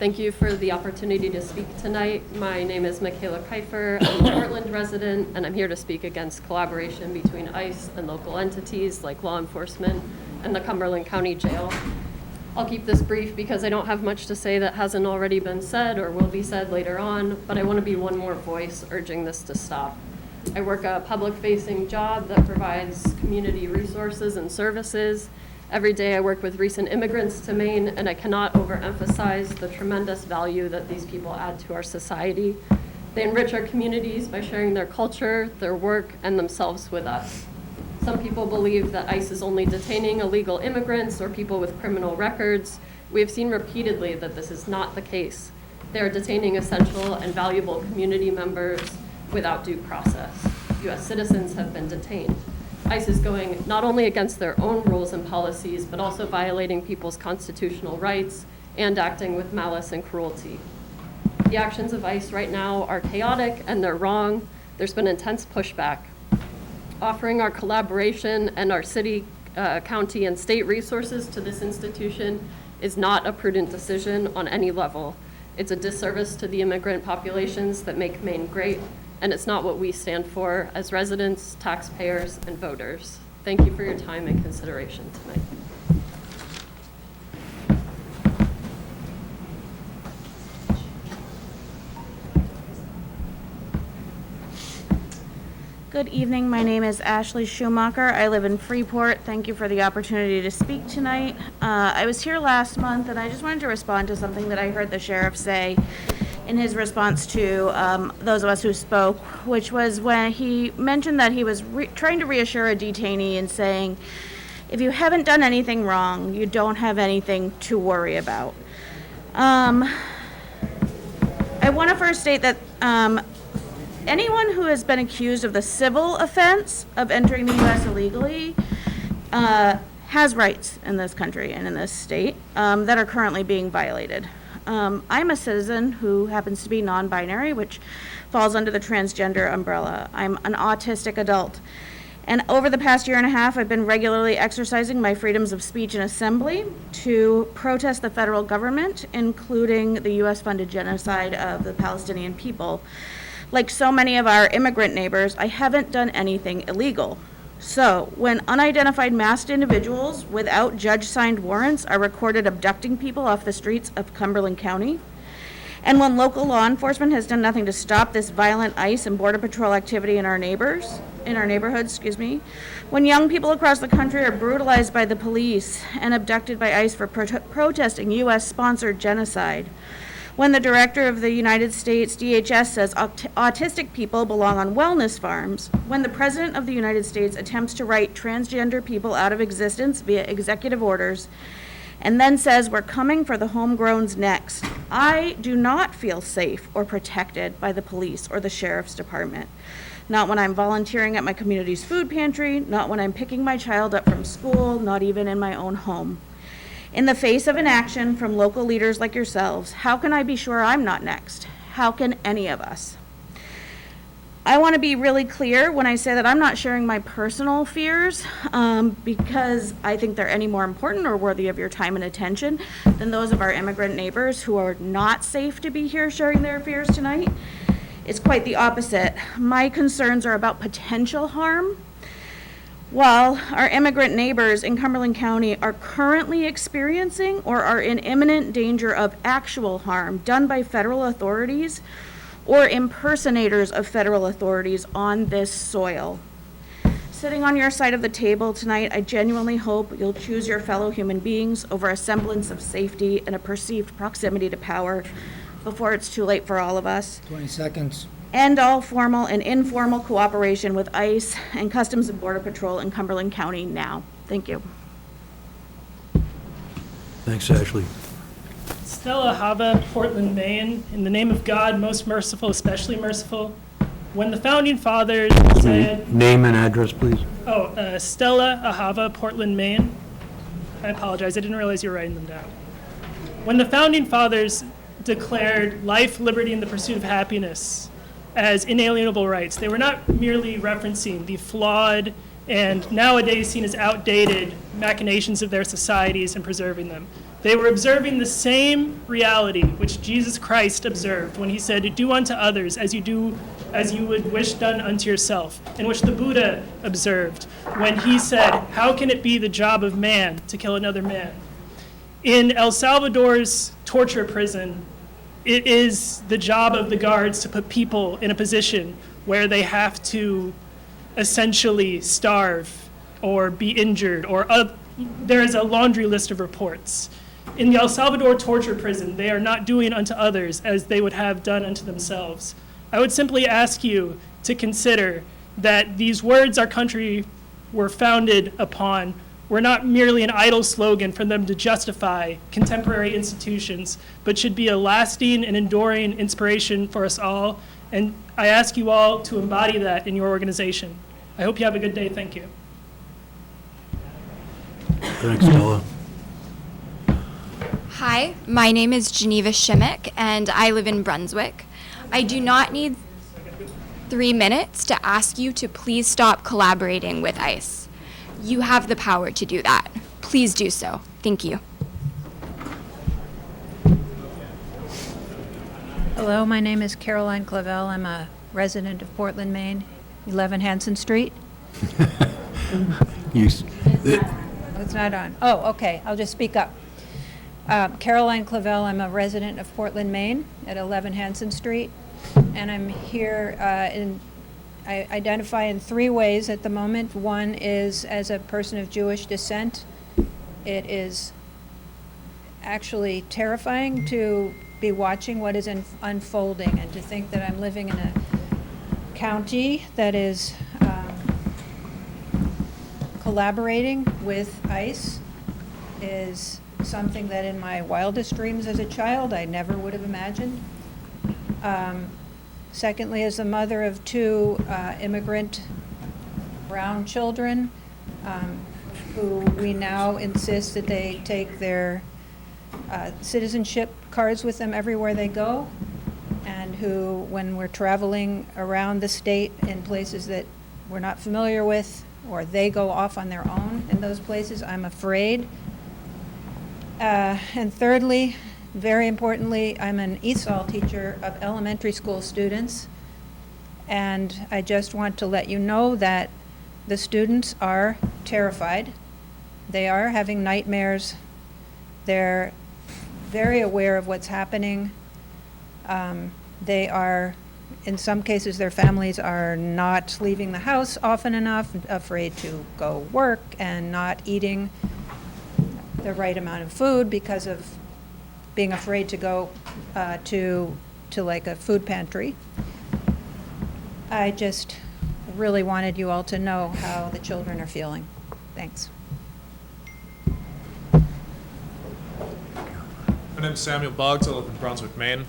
Thank you for the opportunity to speak tonight. My name is Michaela Kiefer. I'm a Portland resident, and I'm here to speak against collaboration between ICE and local entities like law enforcement and the Cumberland County Jail. I'll keep this brief because I don't have much to say that hasn't already been said or will be said later on, but I want to be one more voice urging this to stop. I work a public-facing job that provides community resources and services. Every day I work with recent immigrants to Maine, and I cannot overemphasize the tremendous value that these people add to our society. They enrich our communities by sharing their culture, their work, and themselves with us. Some people believe that ICE is only detaining illegal immigrants or people with criminal records. We have seen repeatedly that this is not the case. They are detaining essential and valuable community members without due process. U.S. citizens have been detained. ICE is going not only against their own rules and policies, but also violating people's constitutional rights and acting with malice and cruelty. The actions of ICE right now are chaotic and they're wrong. There's been intense pushback. Offering our collaboration and our city, county, and state resources to this institution is not a prudent decision on any level. It's a disservice to the immigrant populations that make Maine great, and it's not what we stand for as residents, taxpayers, and voters. Thank you for your time and consideration tonight. Good evening. My name is Ashley Schumacher. I live in Freeport. Thank you for the opportunity to speak tonight. I was here last month, and I just wanted to respond to something that I heard the sheriff say in his response to those of us who spoke, which was when he mentioned that he was trying to reassure a detainee and saying, if you haven't done anything wrong, you don't have anything to worry about. I want to first state that anyone who has been accused of the civil offense of entering the U.S. illegally has rights in this country and in this state that are currently being violated. I'm a citizen who happens to be non-binary, which falls under the transgender umbrella. I'm an autistic adult. And over the past year and a half, I've been regularly exercising my freedoms of speech and assembly to protest the federal government, including the U.S.-funded genocide of the Palestinian people. Like so many of our immigrant neighbors, I haven't done anything illegal. So, when unidentified masked individuals without judge-signed warrants are recorded abducting people off the streets of Cumberland County, and when local law enforcement has done nothing to stop this violent ICE and Border Patrol activity in our neighborhoods, when young people across the country are brutalized by the police and abducted by ICE for protesting U.S.-sponsored genocide, when the director of the United States DHS says autistic people belong on wellness farms, when the president of the United States attempts to write transgender people out of existence via executive orders, and then says we're coming for the homegrowns next. I do not feel safe or protected by the police or the sheriff's department. Not when I'm volunteering at my community's food pantry, not when I'm picking my child up from school, not even in my own home. In the face of inaction from local leaders like yourselves, how can I be sure I'm not next? How can any of us? I want to be really clear when I say that I'm not sharing my personal fears because I think they're any more important or worthy of your time and attention than those of our immigrant neighbors who are not safe to be here sharing their fears tonight. It's quite the opposite. My concerns are about potential harm. While our immigrant neighbors in Cumberland County are currently experiencing or are in imminent danger of actual harm done by federal authorities or impersonators of federal authorities on this soil. Sitting on your side of the table tonight, I genuinely hope you'll choose your fellow human beings over a semblance of safety and a perceived proximity to power before it's too late for all of us. 20 seconds. End all formal and informal cooperation with ICE and Customs and Border Patrol in Cumberland County now. Thank you. Thanks, Ashley. Stella Hava, Portland, Maine. In the name of God, most merciful, especially merciful. When the founding fathers said... Name and address, please. Stella Ahava, Portland, Maine. I apologize, I didn't realize you were writing them down. When the founding fathers declared life, liberty, and the pursuit of happiness as inalienable rights, they were not merely referencing the flawed and nowadays seen as outdated machinations of their societies and preserving them. They were observing the same reality which Jesus Christ observed when he said, "Do unto others as you would wish done unto yourself," and which the Buddha observed when he said, "How can it be the job of man to kill another man?" In El Salvador's torture prison, it is the job of the guards to put people in a position where they have to essentially starve or be injured, or there is a laundry list of reports. In the El Salvador torture prison, they are not doing unto others as they would have done unto themselves. I would simply ask you to consider that these words our country were founded upon were not merely an idle slogan for them to justify contemporary institutions, but should be a lasting and enduring inspiration for us all. And I ask you all to embody that in your organization. I hope you have a good day. Thank you. Thanks, Stella. Hi, my name is Geneva Shimmick, and I live in Brunswick. I do not need 3 minutes to ask you to please stop collaborating with ICE. You have the power to do that. Please do so. Thank you. Hello, my name is Caroline Clavel. I'm a resident of Portland, Maine, 11 Hanson Street. It's not on. Oh, okay, I'll just speak up. Caroline Clavel, I'm a resident of Portland, Maine, at 11 Hanson Street, and I'm here I identify in 3 ways at the moment. One is as a person of Jewish descent. It is actually terrifying to be watching what is unfolding and to think that I'm living in a county that is collaborating with ICE is something that in my wildest dreams as a child I never would have imagined. Secondly, as the mother of 2 immigrant brown children who we now insist that they take their citizenship cards with them everywhere they go, and who, when we're traveling around the state in places that we're not familiar with, or they go off on their own in those places, I'm afraid. And thirdly, very importantly, I'm an ESOL teacher of elementary school students, and I just want to let you know that the students are terrified. They are having nightmares. They're very aware of what's happening. They are, in some cases, their families are not leaving the house often enough, afraid to go work, and not eating the right amount of food because of being afraid to go to like a food pantry. I just really wanted you all to know how the children are feeling. Thanks. Good name is Samuel Boggs. I live in Brunswick, Maine.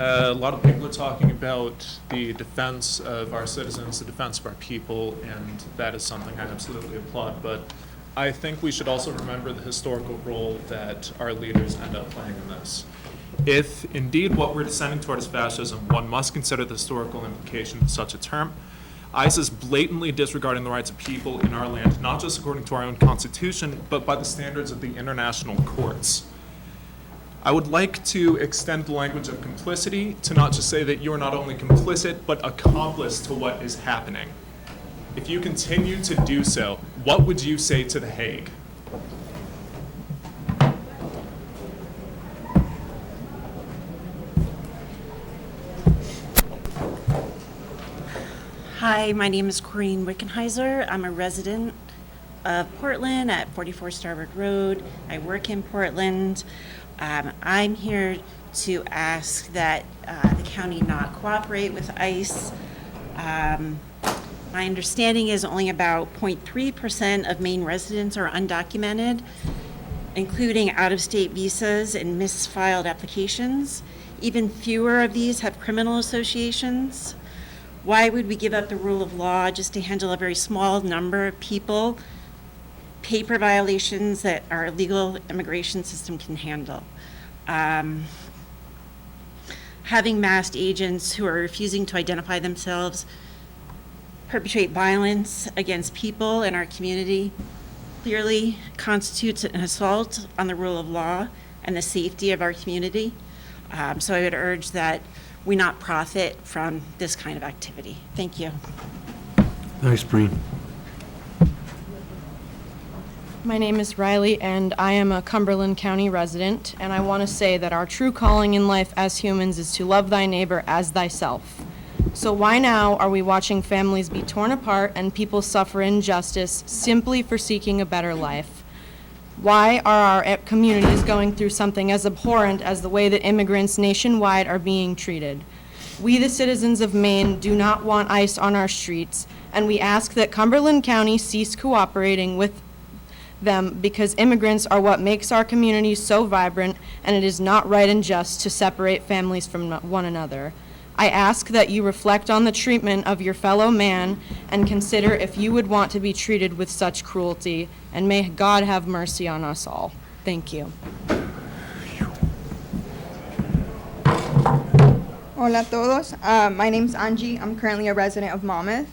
A lot of people are talking about the defense of our citizens, the defense of our people, and that is something I absolutely applaud. But I think we should also remember the historical role that our leaders end up playing in this. If indeed what we're descending toward is fascism, one must consider the historical implication of such a term. ICE is blatantly disregarding the rights of people in our land, not just according to our own constitution, but by the standards of the international courts. I would like to extend the language of complicity to not just say that you are not only complicit, but accomplice to what is happening. If you continue to do so, what would you say to The Hague? Hi, my name is Corinne Wickenheiser. I'm a resident of Portland at 44 Starboard Road. I work in Portland. I'm here to ask that the county not cooperate with ICE. My understanding is only about 0.3% of Maine residents are undocumented, including out-of-state visas and misfiled applications. Even fewer of these have criminal associations. Why would we give up the rule of law just to handle a very small number of people, paper violations that our legal immigration system can handle? Having masked agents who are refusing to identify themselves perpetrate violence against people in our community clearly constitutes an assault on the rule of law and the safety of our community. So I would urge that we not profit from this kind of activity. Thank you. Thanks, Breen. My name is Riley, and I am a Cumberland County resident, and I want to say that our true calling in life as humans is to love thy neighbor as thyself. So why now are we watching families be torn apart and people suffer injustice simply for seeking a better life? Why are our communities going through something as abhorrent as the way that immigrants nationwide are being treated? We, the citizens of Maine, do not want ICE on our streets, and we ask that Cumberland County cease cooperating with them because immigrants are what makes our communities so vibrant, and it is not right and just to separate families from one another. I ask that you reflect on the treatment of your fellow man and consider if you would want to be treated with such cruelty, and may God have mercy on us all. Thank you. Hola a todos. My name's Angie. I'm currently a resident of Monmouth.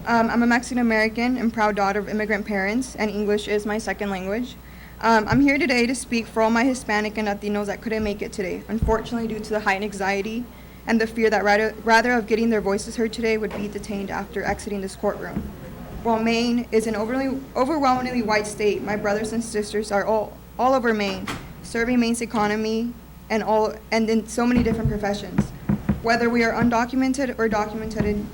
I'm a Mexican American and proud daughter of immigrant parents, and English is my second language. I'm here today to speak for all my Hispanic and Latinos that couldn't make it today, unfortunately due to the heightened anxiety and the fear that rather of getting their voices heard today would be detained after exiting this courtroom. While Maine is an overwhelmingly white state, my brothers and sisters are all over Maine, serving Maine's economy and in so many different professions. Whether we are undocumented or documented,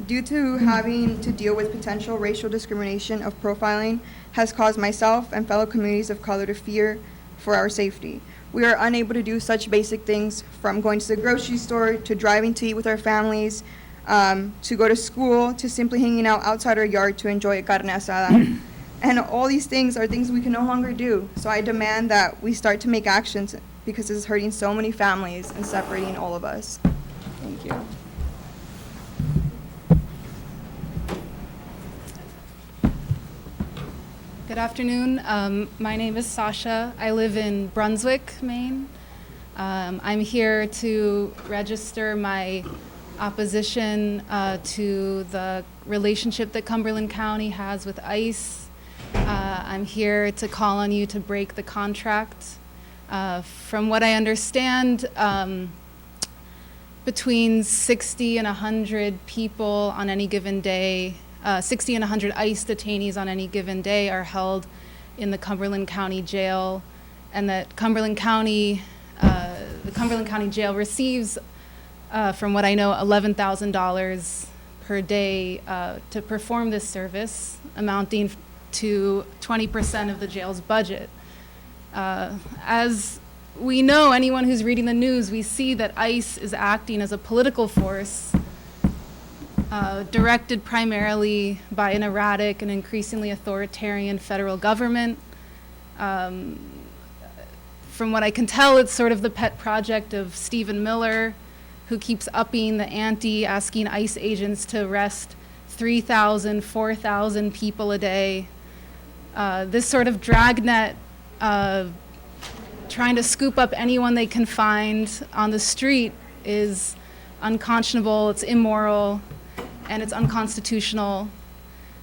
due to having to deal with potential racial discrimination of profiling has caused myself and fellow communities of color to fear for our safety. We are unable to do such basic things from going to the grocery store to driving to eat with our families, to go to school, to simply hanging out outside our yard to enjoy a carne asada. And all these things are things we can no longer do. So I demand that we start to make actions because this is hurting so many families and separating all of us. Thank you. Good afternoon. My name is Sasha. I live in Brunswick, Maine. I'm here to register my opposition to the relationship that Cumberland County has with ICE. I'm here to call on you to break the contract. From what I understand, between 60 and 100 people on any given day, 60 and 100 ICE detainees on any given day are held in the Cumberland County Jail, and that the Cumberland County Jail receives, from what I know, $11,000 per day to perform this service, amounting to 20% of the jail's budget. As we know, anyone who's reading the news, we see that ICE is acting as a political force directed primarily by an erratic and increasingly authoritarian federal government. From what I can tell, it's sort of the pet project of Stephen Miller, who keeps upping the ante, asking ICE agents to arrest 3,000, 4,000 people a day. This sort of dragnet trying to scoop up anyone they can find on the street is unconscionable, it's immoral, and it's unconstitutional.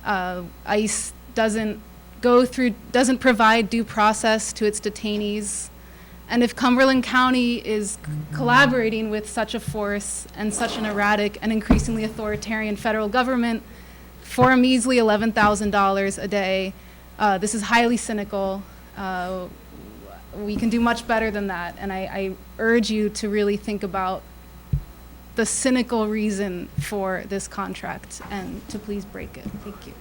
ICE doesn't provide due process to its detainees. And if Cumberland County is collaborating with such a force and such an erratic and increasingly authoritarian federal government for a measly $11,000 a day, this is highly cynical. We can do much better than that. And I urge you to really think about the cynical reason for this contract and to please break it. Thank you.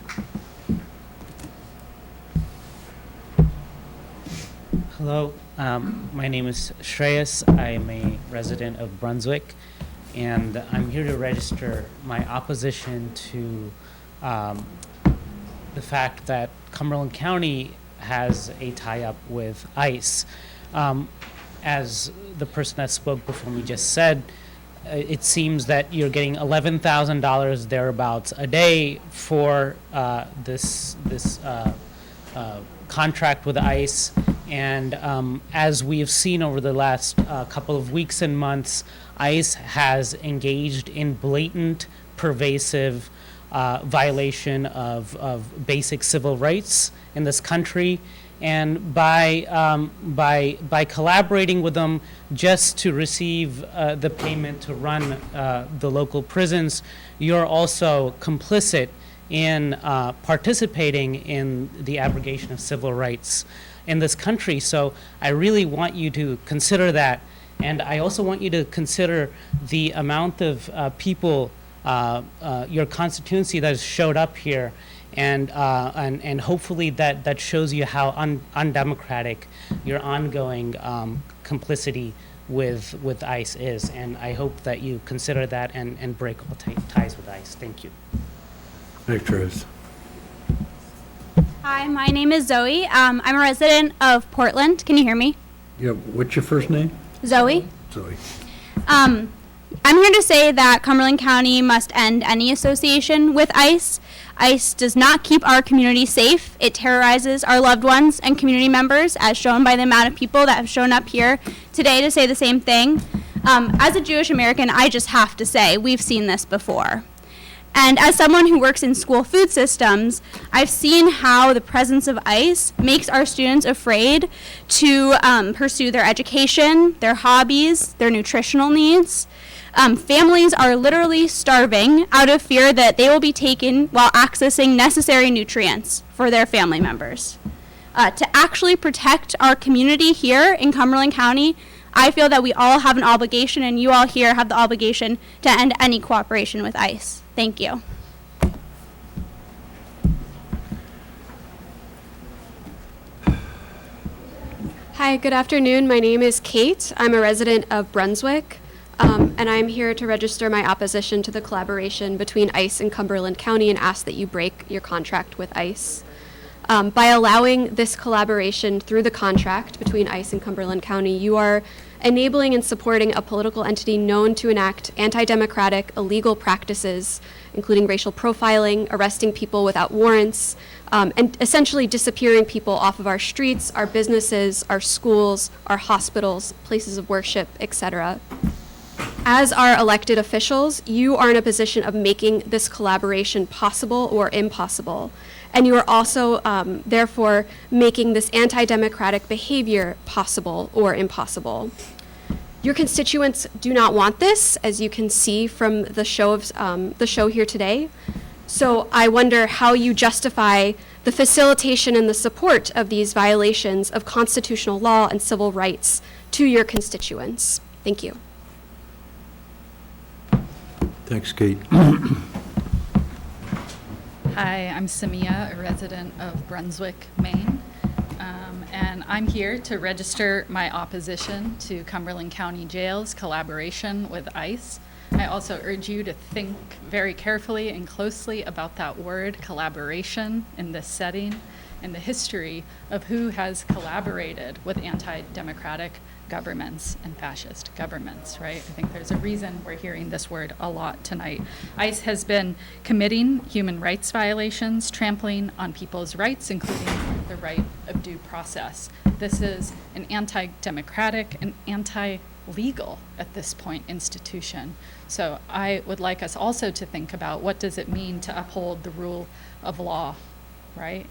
Hello, my name is Shreyas. I am a resident of Brunswick, and I'm here to register my opposition to the fact that Cumberland County has a tie-up with ICE. As the person that spoke before me just said, it seems that you're getting $11,000 thereabouts a day for this contract with ICE. And as we have seen over the last couple of weeks and months, ICE has engaged in blatant, pervasive violation of basic civil rights in this country. And by collaborating with them just to receive the payment to run the local prisons, you're also complicit in participating in the abrogation of civil rights in this country. So I really want you to consider that. And I also want you to consider the amount of people, your constituency that has showed up here, and hopefully that shows you how undemocratic your ongoing complicity with ICE is. And I hope that you consider that and break all ties with ICE. Thank you. Victor. Hi, my name is Zoe. I'm a resident of Portland. Can you hear me? Yeah, what's your first name? Zoe. Zoe. I'm here to say that Cumberland County must end any association with ICE. ICE does not keep our community safe. It terrorizes our loved ones and community members, as shown by the amount of people that have shown up here today to say the same thing. As a Jewish American, I just have to say, we've seen this before. And as someone who works in school food systems, I've seen how the presence of ICE makes our students afraid to pursue their education, their hobbies, their nutritional needs. Families are literally starving out of fear that they will be taken while accessing necessary nutrients for their family members. To actually protect our community here in Cumberland County, I feel that we all have an obligation, and you all here have the obligation to end any cooperation with ICE. Thank you. Hi, good afternoon. My name is Kate. I'm a resident of Brunswick, and I'm here to register my opposition to the collaboration between ICE and Cumberland County and ask that you break your contract with ICE. By allowing this collaboration through the contract between ICE and Cumberland County, you are enabling and supporting a political entity known to enact anti-democratic, illegal practices, including racial profiling, arresting people without warrants, and essentially disappearing people off of our streets, our businesses, our schools, our hospitals, places of worship, etc. As our elected officials, you are in a position of making this collaboration possible or impossible. And you are also, therefore, making this anti-democratic behavior possible or impossible. Your constituents do not want this, as you can see from the show here today. So I wonder how you justify the facilitation and the support of these violations of constitutional law and civil rights to your constituents. Thank you. Thanks, Kate. Hi, I'm Samia, a resident of Brunswick, Maine, and I'm here to register my opposition to Cumberland County Jail's collaboration with ICE. I also urge you to think very carefully and closely about that word, collaboration, in this setting. and the history of who has collaborated with anti-democratic governments and fascist governments, right? I think there's a reason we're hearing this word a lot tonight. ICE has been committing human rights violations, trampling on people's rights, including the right of due process. This is an anti-democratic and anti-legal, at this point, institution. So I would like us also to think about, what does it mean to uphold the rule of law, right?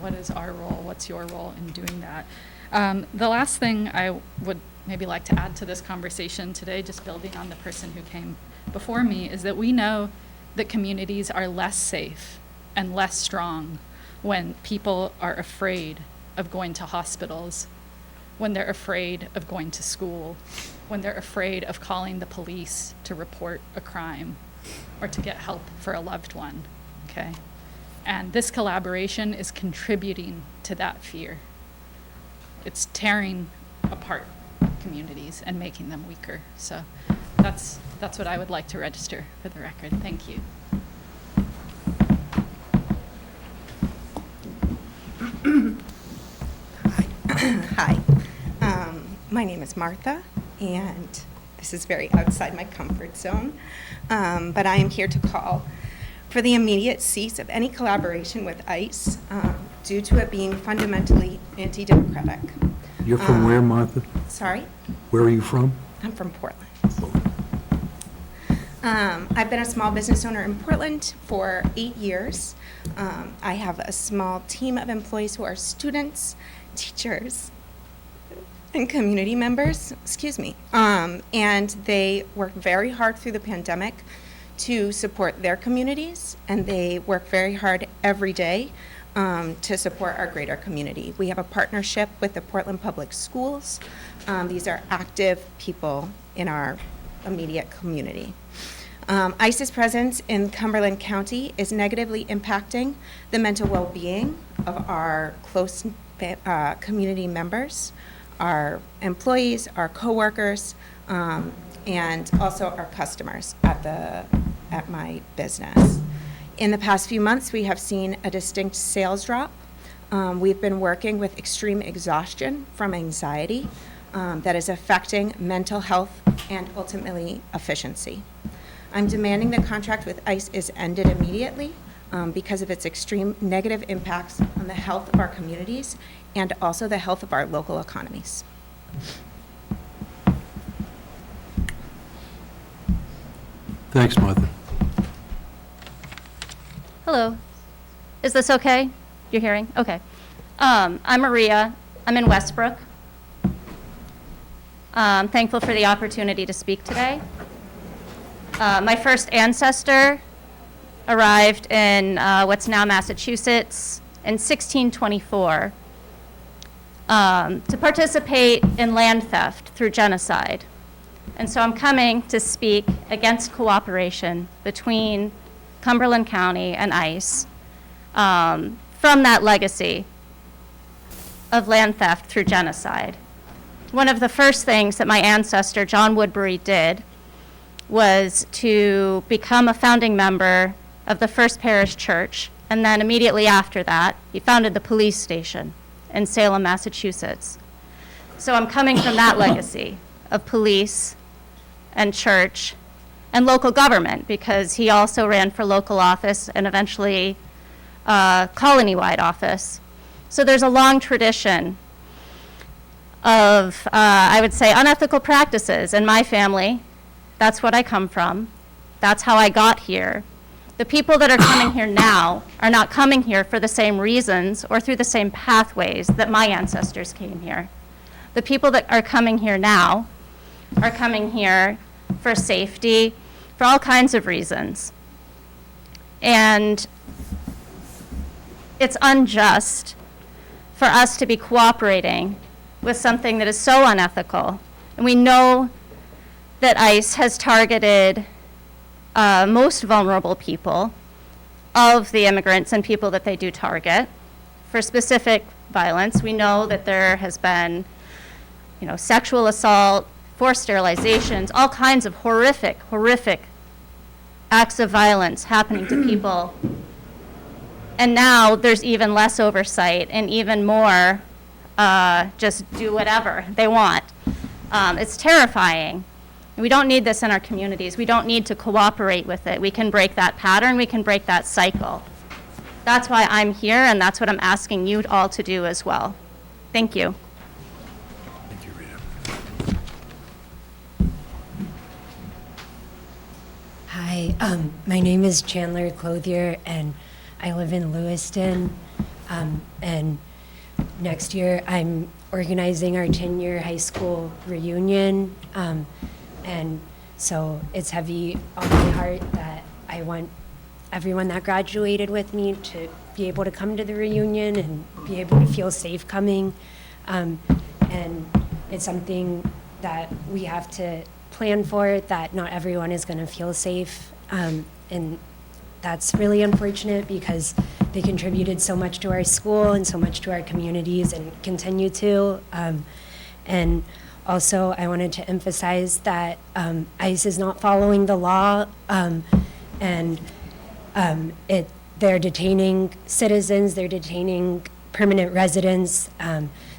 What is our role? What's your role in doing that? The last thing I would maybe like to add to this conversation today, just building on the person who came before me, is that we know that communities are less safe and less strong when people are afraid of going to hospitals, when they're afraid of going to school, when they're afraid of calling the police to report a crime or to get help for a loved one, okay? And this collaboration is contributing to that fear. It's tearing apart communities and making them weaker. So that's what I would like to register for the record. Thank you. Hi. My name is Martha, and this is very outside my comfort zone, but I am here to call for the immediate cease of any collaboration with ICE due to it being fundamentally anti-democratic. You're from where, Martha? Sorry? Where are you from? I'm from Portland. I've been a small business owner in Portland for 8 years. I have a small team of employees who are students, teachers, and community members, and they work very hard through the pandemic to support their communities, and they work very hard every day to support our greater community. We have a partnership with the Portland Public Schools. These are active people in our immediate community. ICE's presence in Cumberland County is negatively impacting the mental well-being of our close community members, our employees, our coworkers, and also our customers at my business. In the past few months, we have seen a distinct sales drop. We've been working with extreme exhaustion from anxiety that is affecting mental health and ultimately efficiency. I'm demanding the contract with ICE is ended immediately because of its extreme negative impacts on the health of our communities and also the health of our local economies. Thanks, Martha. Hello. Is this okay? You're hearing? Okay. I'm Maria. I'm in Westbrook. I'm thankful for the opportunity to speak today. My first ancestor arrived in what's now Massachusetts in 1624 to participate in land theft through genocide. And so I'm coming to speak against cooperation between Cumberland County and ICE from that legacy of land theft through genocide. One of the first things that my ancestor, John Woodbury, did was to become a founding member of the First Parish Church, and then immediately after that, he founded the police station in Salem, Massachusetts. So I'm coming from that legacy of police and church and local government, because he also ran for local office and eventually colony-wide office. So there's a long tradition of, I would say, unethical practices in my family. That's what I come from. That's how I got here. The people that are coming here now are not coming here for the same reasons or through the same pathways that my ancestors came here. The people that are coming here now are coming here for safety, for all kinds of reasons. And it's unjust for us to be cooperating with something that is so unethical. And we know that ICE has targeted most vulnerable people of the immigrants and people that they do target for specific violence. We know that there has been, sexual assault, forced sterilizations, all kinds of horrific acts of violence happening to people And now there's even less oversight and even more just do whatever they want. It's terrifying. We don't need this in our communities. We don't need to cooperate with it. We can break that pattern. We can break that cycle. That's why I'm here, and that's what I'm asking you all to do as well. Thank you. Thank you, Rita. Hi, my name is Chandler Clothier, and I live in Lewiston. And next year, I'm organizing our 10-year high school reunion. And so it's heavy on my heart that I want everyone that graduated with me to be able to come to the reunion and be able to feel safe coming. And it's something that we have to plan for, that not everyone is going to feel safe. And that's really unfortunate because they contributed so much to our school and so much to our communities and continue to. And also, I wanted to emphasize that ICE is not following the law, and they're detaining citizens, they're detaining permanent residents,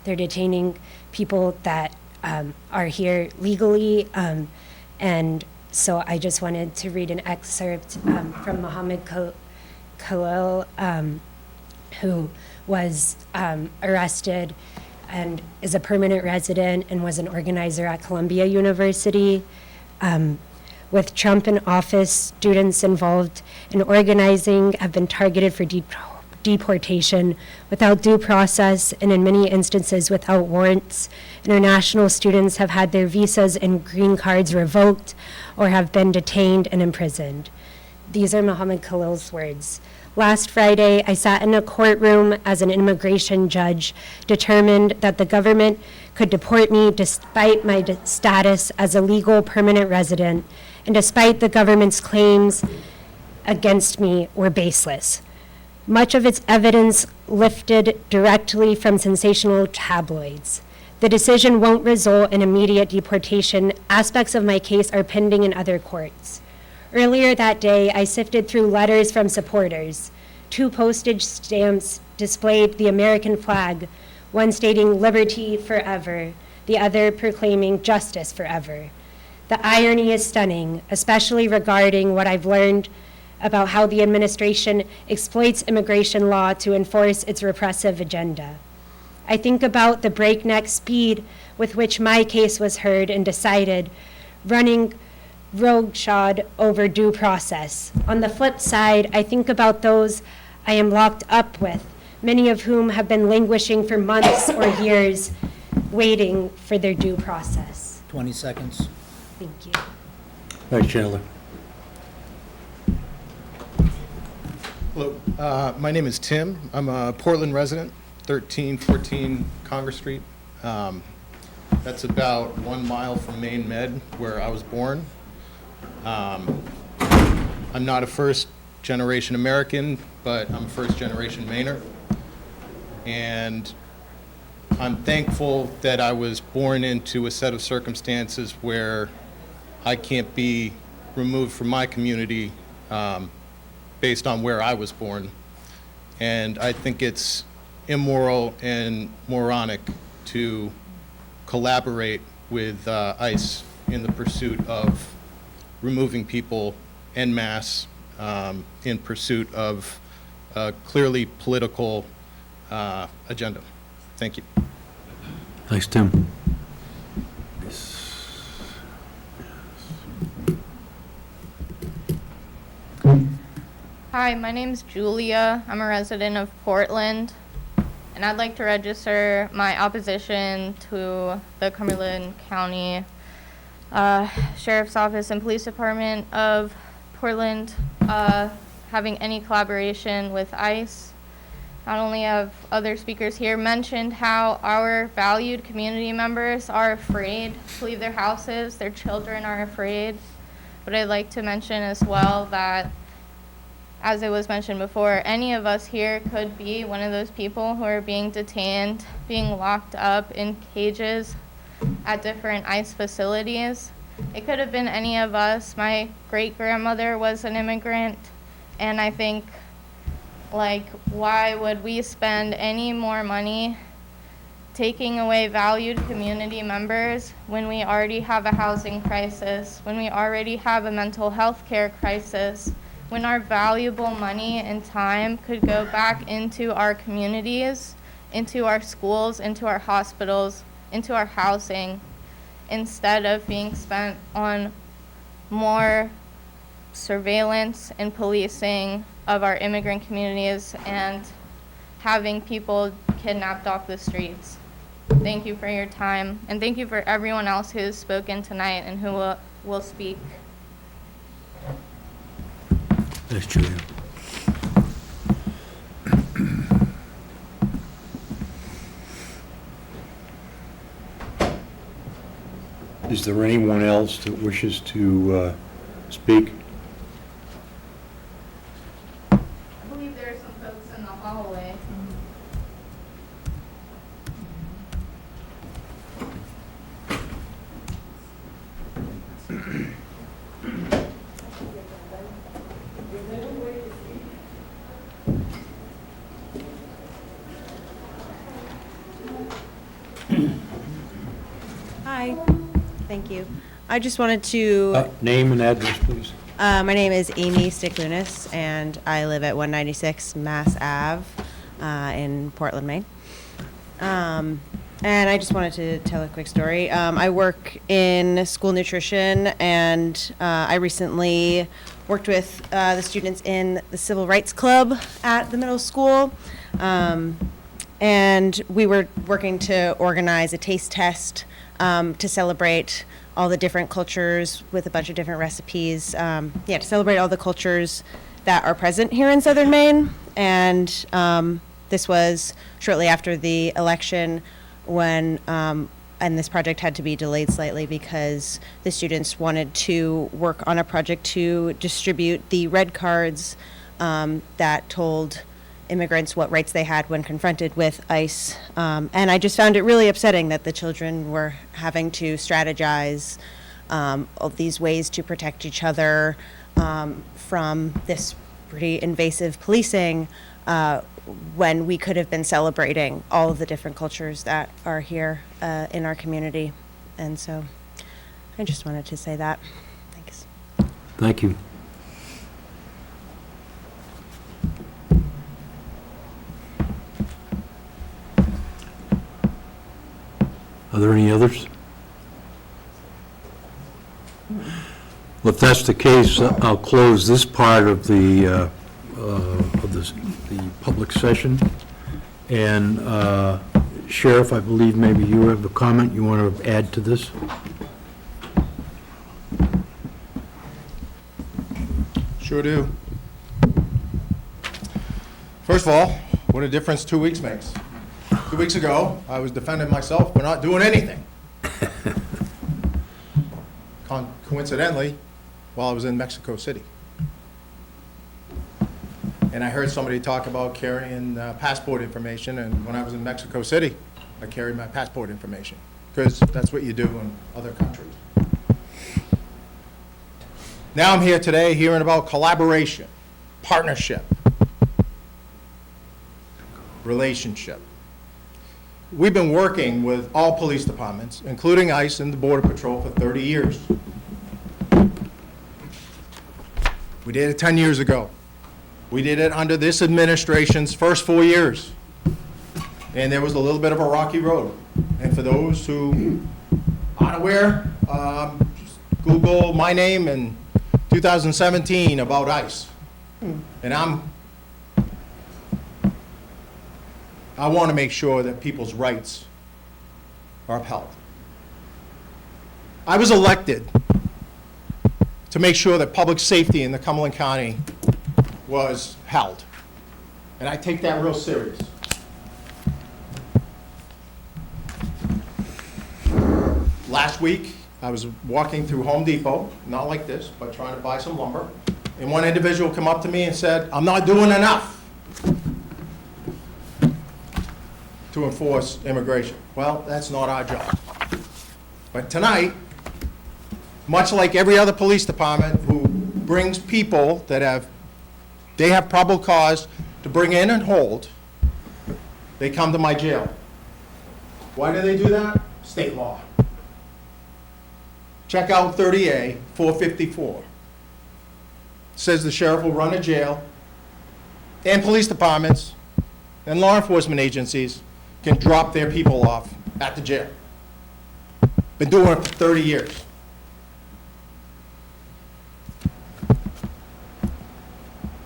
they're detaining people that are here legally, and so I just wanted to read an excerpt from Muhammad Khalil, who was arrested and is a permanent resident and was an organizer at Columbia University. With Trump in office, students involved in organizing have been targeted for deportation without due process and in many instances without warrants. International students have had their visas and green cards revoked or have been detained and imprisoned. These are Muhammad Khalil's words. Last Friday, I sat in a courtroom as an immigration judge, determined that the government could deport me despite my status as a legal permanent resident, and despite the government's claims against me were baseless. Much of its evidence lifted directly from sensational tabloids. The decision won't result in immediate deportation. Aspects of my case are pending in other courts. Earlier that day, I sifted through letters from supporters. 2 postage stamps displayed the American flag, one stating liberty forever, the other proclaiming justice forever. The irony is stunning, especially regarding what I've learned about how the administration exploits immigration law to enforce its repressive agenda. I think about the breakneck speed with which my case was heard and decided, running roughshod over due process. On the flip side, I think about those I am locked up with, many of whom have been languishing for months or years, waiting for their due process. 20 seconds. Thank you. Vice Chandler. Hello, my name is Tim. I'm a Portland resident, 1314 Congress Street. That's about 1 mile from Maine Med, where I was born. I'm not a first-generation American, but I'm a first-generation Mainer. And I'm thankful that I was born into a set of circumstances where I can't be removed from my community based on where I was born. And I think it's immoral and moronic to collaborate with ICE in the pursuit of removing people en masse in pursuit of a clearly political agenda. Thank you. Thanks, Tim. Hi, my name's Julia. I'm a resident of Portland, and I'd like to register my opposition to the Cumberland County Sheriff's Office and Police Department of Portland having any collaboration with ICE. Not only have other speakers here mentioned how our valued community members are afraid to leave their houses, their children are afraid, but I'd like to mention as well that, as it was mentioned before, any of us here could be one of those people who are being detained, being locked up in cages at different ICE facilities. It could have been any of us. My great-grandmother was an immigrant, and I think Like, why would we spend any more money taking away valued community members when we already have a housing crisis, when we already have a mental health care crisis, when our valuable money and time could go back into our communities, into our schools, into our hospitals, into our housing, instead of being spent on more surveillance and policing of our immigrant communities and having people kidnapped off the streets. Thank you for your time, and thank you for everyone else who has spoken tonight and who will speak. Thanks, Julia. Is there anyone else that wishes to speak? I believe there are some folks in the hallway. Hi, thank you. I just wanted to, Name and address, please. my name is Amy Stiklunas, and I live at 196 Mass Ave in Portland, Maine. And I just wanted to tell a quick story. I work in school nutrition, and I recently worked with the students in the Civil Rights Club at the middle school. And we were working to organize a taste test to celebrate all the different cultures with a bunch of different recipes. To celebrate all the cultures that are present here in Southern Maine. And this was shortly after the election when, and this project had to be delayed slightly because the students wanted to work on a project to distribute the red cards that told immigrants what rights they had when confronted with ICE. And I just found it really upsetting that the children were having to strategize of these ways to protect each other from this pretty invasive policing when we could have been celebrating all of the different cultures that are here in our community. And so I just wanted to say that. Thanks. Thank you. Are there any others? Well, if that's the case, I'll close this part of the public session. And Sheriff, I believe maybe you have a comment you want to add to this? Sure do. First of all, what a difference 2 weeks makes. 2 weeks ago, I was defending myself for not doing anything. Coincidentally, while I was in Mexico City. And I heard somebody talk about carrying passport information, and when I was in Mexico City, I carried my passport information, because that's what you do in other countries. Now I'm here today hearing about collaboration, partnership, relationship. We've been working with all police departments, including ICE and the Border Patrol, for 30 years. We did it 10 years ago. We did it under this administration's first 4 years. And there was a little bit of a rocky road. And for those who aren't aware, just Google my name in 2017 about ICE. And I want to make sure that people's rights are upheld. I was elected to make sure that public safety in the Cumberland County was held. And I take that real serious. Last week, I was walking through Home Depot, not like this, but trying to buy some lumber, and one individual came up to me and said, "I'm not doing enough to enforce immigration." Well, that's not our job. But tonight, much like every other police department who brings people that have probable cause to bring in and hold, they come to my jail. Why do they do that? State law. Check out 30A 454. Says the sheriff will run a jail, and police departments and law enforcement agencies can drop their people off at the jail. Been doing it for 30 years.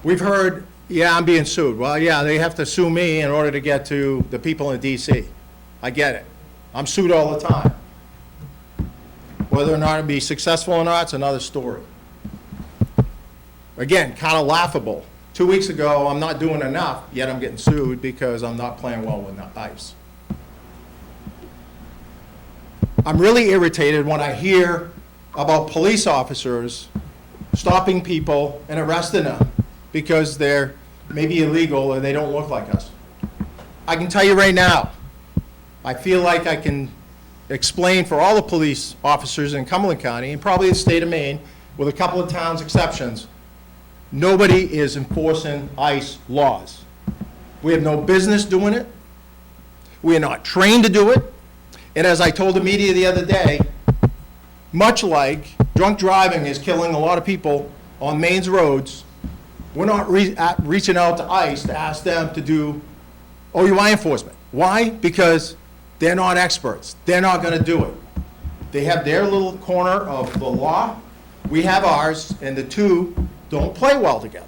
We've heard, yeah, I'm being sued. Well, yeah, they have to sue me in order to get to the people in DC. I get it. I'm sued all the time. Whether or not it'll be successful or not, it's another story. Again, kind of laughable. 2 weeks ago, I'm not doing enough, yet I'm getting sued because I'm not playing well with ICE. I'm really irritated when I hear about police officers stopping people and arresting them because they're maybe illegal or they don't look like us. I can tell you right now, I feel like I can explain for all the police officers in Cumberland County and probably the state of Maine, with a couple of towns exceptions, nobody is enforcing ICE laws. We have no business doing it. We are not trained to do it. And as I told the media the other day, much like drunk driving is killing a lot of people on Maine's roads, we're not reaching out to ICE to ask them to do OUI enforcement. Why? Because they're not experts. They're not going to do it. They have their little corner of the law. We have ours, and the two don't play well together.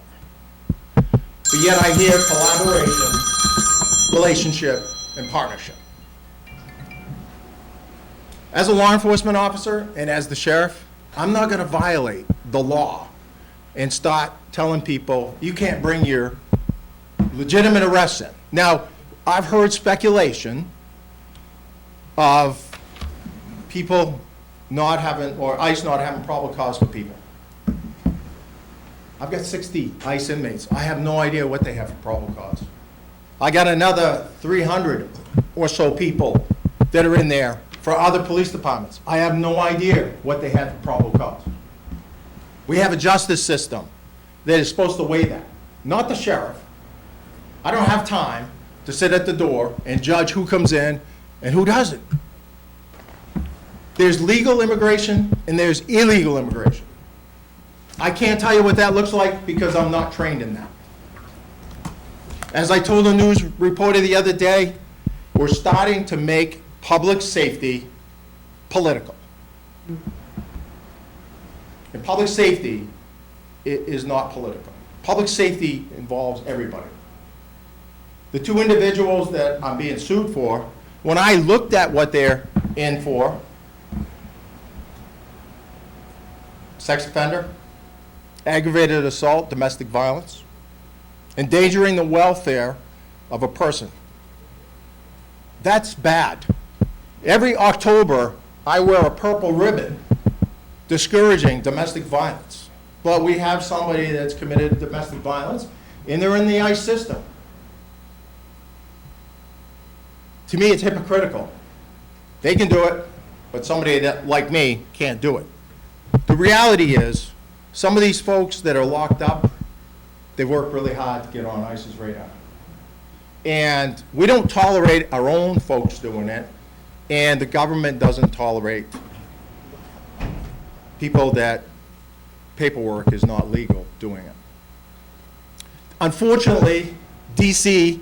But yet I hear collaboration, relationship, and partnership. As a law enforcement officer and as the sheriff, I'm not going to violate the law and start telling people you can't bring your legitimate arrests in. Now, I've heard speculation of people not having, or ICE not having probable cause for people. I've got 60 ICE inmates. I have no idea what they have for probable cause. I got another 300 or so people that are in there for other police departments. I have no idea what they have for probable cause. We have a justice system that is supposed to weigh that, not the sheriff. I don't have time to sit at the door and judge who comes in and who doesn't. There's legal immigration and there's illegal immigration. I can't tell you what that looks like because I'm not trained in that. As I told a news reporter the other day, we're starting to make public safety political. And public safety is not political. Public safety involves everybody. The two individuals that I'm being sued for, when I looked at what they're in for, sex offender, aggravated assault, domestic violence, endangering the welfare of a person. That's bad. Every October, I wear a purple ribbon discouraging domestic violence. But we have somebody that's committed domestic violence, and they're in the ICE system. To me, it's hypocritical. They can do it, but somebody that, like me, can't do it. The reality is, some of these folks that are locked up, they work really hard to get on ICE's radar. And we don't tolerate our own folks doing it, and the government doesn't tolerate people that paperwork is not legal doing it. Unfortunately, DC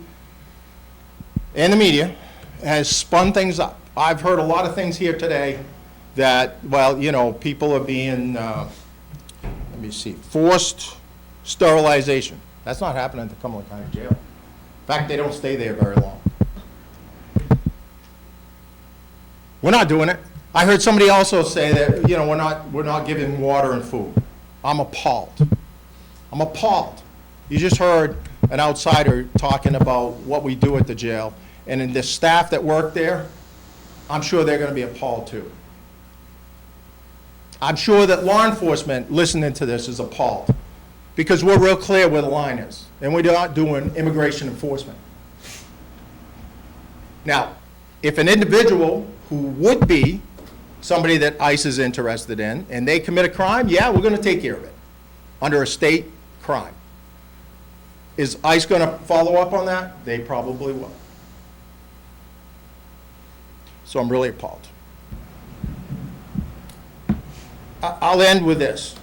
and the media has spun things up. I've heard a lot of things here today that, well, you know, people are being, let me see, forced sterilization. That's not happening at the Cumberland County Jail. In fact, they don't stay there very long. We're not doing it. I heard somebody also say that, you know, we're not giving water and food. I'm appalled. I'm appalled. You just heard an outsider talking about what we do at the jail, and in the staff that work there, I'm sure they're going to be appalled too. I'm sure that law enforcement listening to this is appalled, because we're real clear where the line is, and we're not doing immigration enforcement. Now, if an individual who would be somebody that ICE is interested in, and they commit a crime, yeah, we're going to take care of it under a state crime. Is ICE going to follow up on that? They probably will. So I'm really appalled. I'll end with this.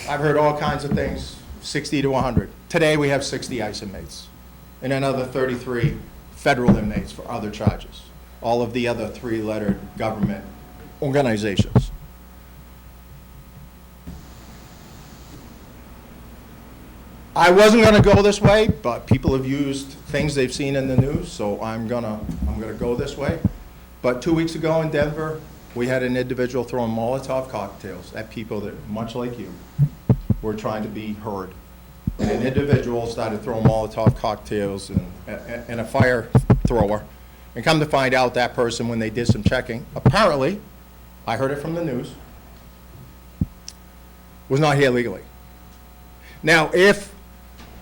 I've heard all kinds of things, 60 to 100. Today we have 60 ICE inmates and another 33 federal inmates for other charges. All of the other three-lettered government organizations. I wasn't going to go this way, but people have used things they've seen in the news, so I'm gonna go this way. But 2 weeks ago in Denver, we had an individual throwing Molotov cocktails at people that, much like you, were trying to be heard. And an individual started throwing Molotov cocktails and a fire thrower. And come to find out, that person, when they did some checking, apparently, I heard it from the news, was not here legally. Now, if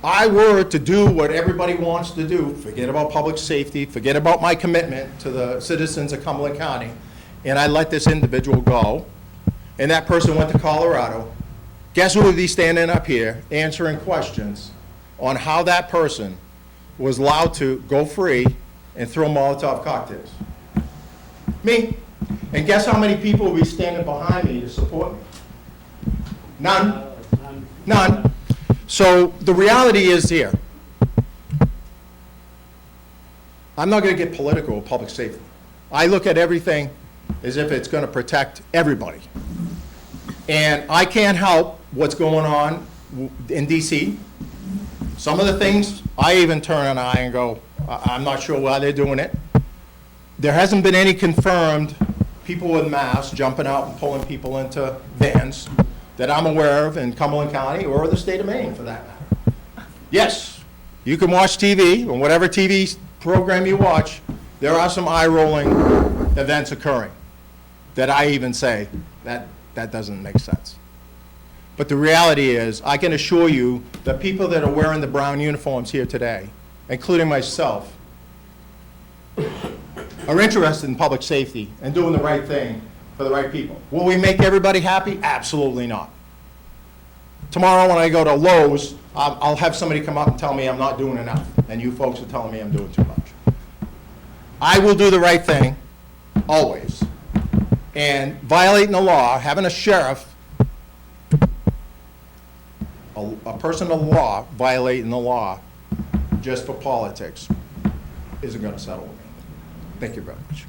I were to do what everybody wants to do, forget about public safety, forget about my commitment to the citizens of Cumberland County, and I let this individual go, and that person went to Colorado, guess who would be standing up here answering questions on how that person was allowed to go free and throw Molotov cocktails? Me. And guess how many people will be standing behind me to support me? None. None. So the reality is here. I'm not going to get political with public safety. I look at everything as if it's going to protect everybody. And I can't help what's going on in DC. Some of the things, I even turn an eye and go, I'm not sure why they're doing it. There hasn't been any confirmed people with masks jumping out and pulling people into vans that I'm aware of in Cumberland County or the state of Maine, for that matter. Yes, you can watch TV, and whatever TV program you watch, there are some eye-rolling events occurring that I even say, that doesn't make sense. But the reality is, I can assure you that people that are wearing the brown uniforms here today, including myself, are interested in public safety and doing the right thing for the right people. Will we make everybody happy? Absolutely not. Tomorrow when I go to Lowe's, I'll have somebody come up and tell me I'm not doing enough, and you folks are telling me I'm doing too much. I will do the right thing, always. And violating the law, having a sheriff, a person of the law, violating the law just for politics, isn't going to settle with me. Thank you very much.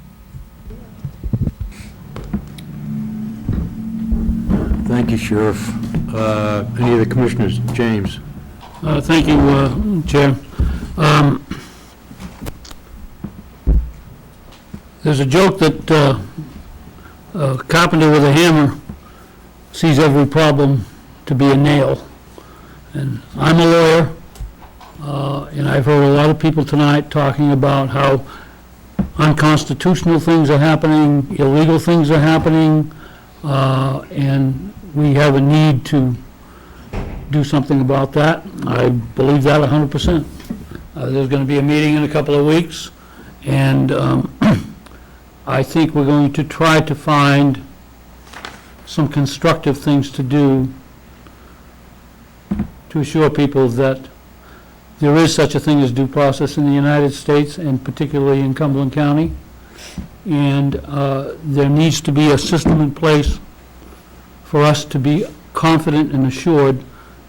Thank you, Sheriff. Any of the commissioners? James. Thank you, Chair. There's a joke that a carpenter with a hammer sees every problem to be a nail. And I'm a lawyer, and I've heard a lot of people tonight talking about how unconstitutional things are happening, illegal things are happening, and we have a need to do something about that. I believe that 100%. There's going to be a meeting in a couple of weeks, and I think we're going to try to find some constructive things to do to assure people that there is such a thing as due process in the United States, and particularly in Cumberland County, and there needs to be a system in place for us to be confident and assured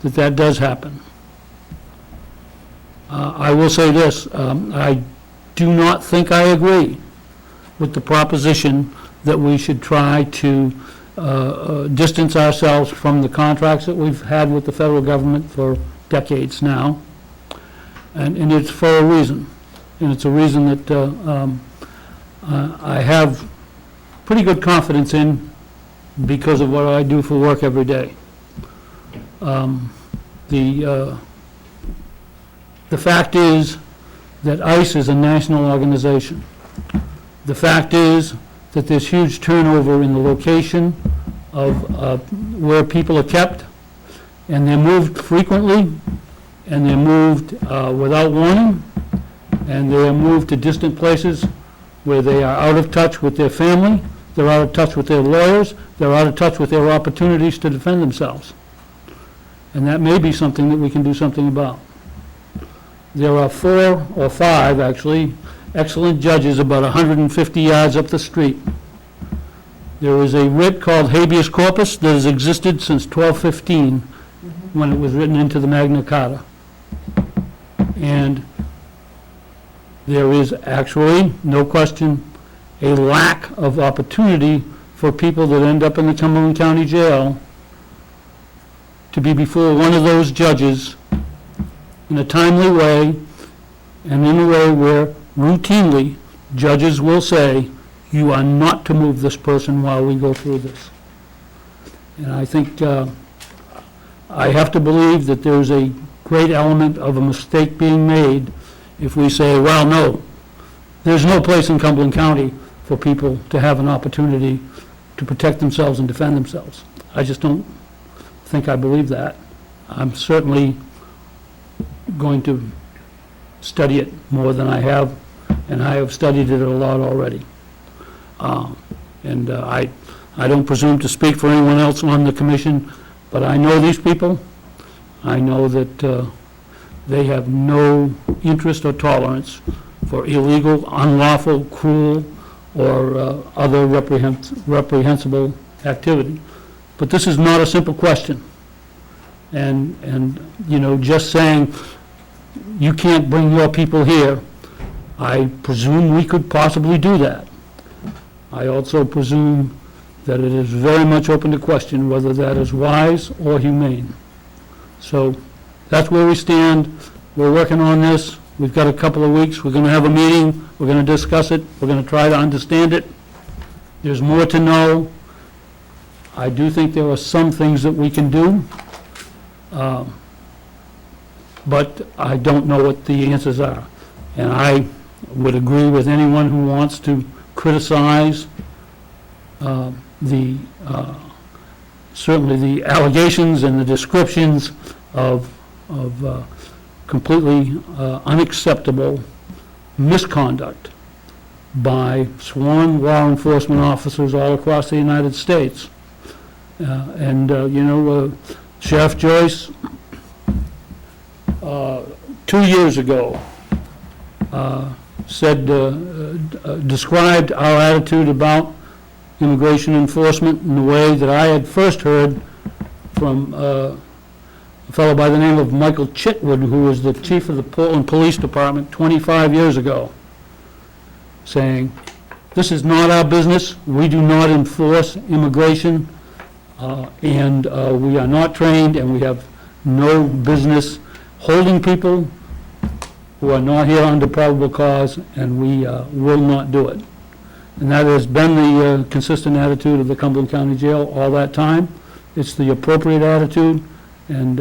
that that does happen. I will say this, I do not think I agree with the proposition that we should try to distance ourselves from the contracts that we've had with the federal government for decades now. And it's for a reason. And it's a reason that I have pretty good confidence in because of what I do for work every day. The fact is that ICE is a national organization. The fact is that there's huge turnover in the location of where people are kept, and they're moved frequently, and they're moved without warning, and they are moved to distant places where they are out of touch with their family, they're out of touch with their lawyers, they're out of touch with their opportunities to defend themselves. And that may be something that we can do something about. there are 4 or 5, actually, excellent judges about 150 yards up the street. There is a writ called habeas corpus that has existed since 1215, when it was written into the Magna Carta. And there is actually, no question, a lack of opportunity for people that end up in the Cumberland County Jail to be before one of those judges in a timely way, and in a way where routinely judges will say, you are not to move this person while we go through this. And I think I have to believe that there's a great element of a mistake being made if we say, well, no, there's no place in Cumberland County for people to have an opportunity to protect themselves and defend themselves. I just don't think I believe that. I'm certainly going to study it more than I have, and I have studied it a lot already. I don't presume to speak for anyone else on the commission, but I know these people. I know that they have no interest or tolerance for illegal, unlawful, cruel, or other reprehensible activity. But this is not a simple question. And you know, just saying, you can't bring your people here, I presume we could possibly do that. I also presume that it is very much open to question whether that is wise or humane. So that's where we stand. We're working on this. We've got a couple of weeks. We're going to have a meeting. We're going to discuss it. We're going to try to understand it. There's more to know. I do think there are some things that we can do, but I don't know what the answers are. And I would agree with anyone who wants to criticize certainly the allegations and the descriptions of completely unacceptable misconduct by sworn law enforcement officers all across the United States. Sheriff Joyce, 2 years ago, described our attitude about immigration enforcement in the way that I had first heard from a fellow by the name of Michael Chitwood, who was the chief of the Portland Police Department 25 years ago, saying, this is not our business, we do not enforce immigration, and we are not trained, and we have no business holding people who are not here under probable cause, and we will not do it. And that has been the consistent attitude of the Cumberland County Jail all that time. It's the appropriate attitude, and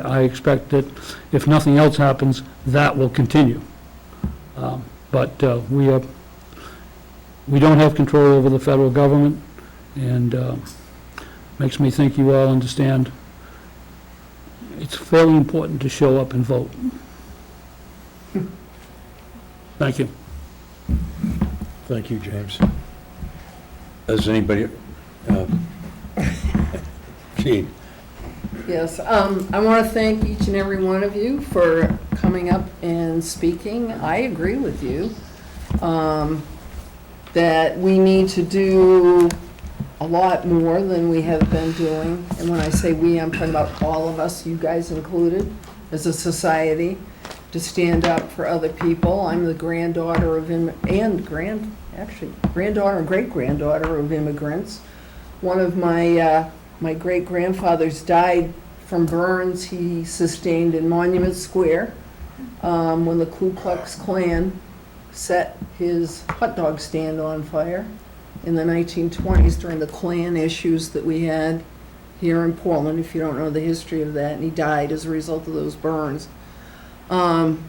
I expect that if nothing else happens, that will continue. But we don't have control over the federal government, and makes me think you all understand it's fairly important to show up and vote. Thank you. Thank you, James. Does anybody, Gene? Yes, I want to thank each and every one of you for coming up and speaking. I agree with you that we need to do a lot more than we have been doing. And when I say we, I'm talking about all of us, you guys included, as a society, to stand up for other people. I'm the granddaughter of granddaughter and great-granddaughter of immigrants. One of my great-grandfathers died from burns he sustained in Monument Square when the Ku Klux Klan set his hot dog stand on fire in the 1920s during the Klan issues that we had here in Portland, if you don't know the history of that, and he died as a result of those burns. And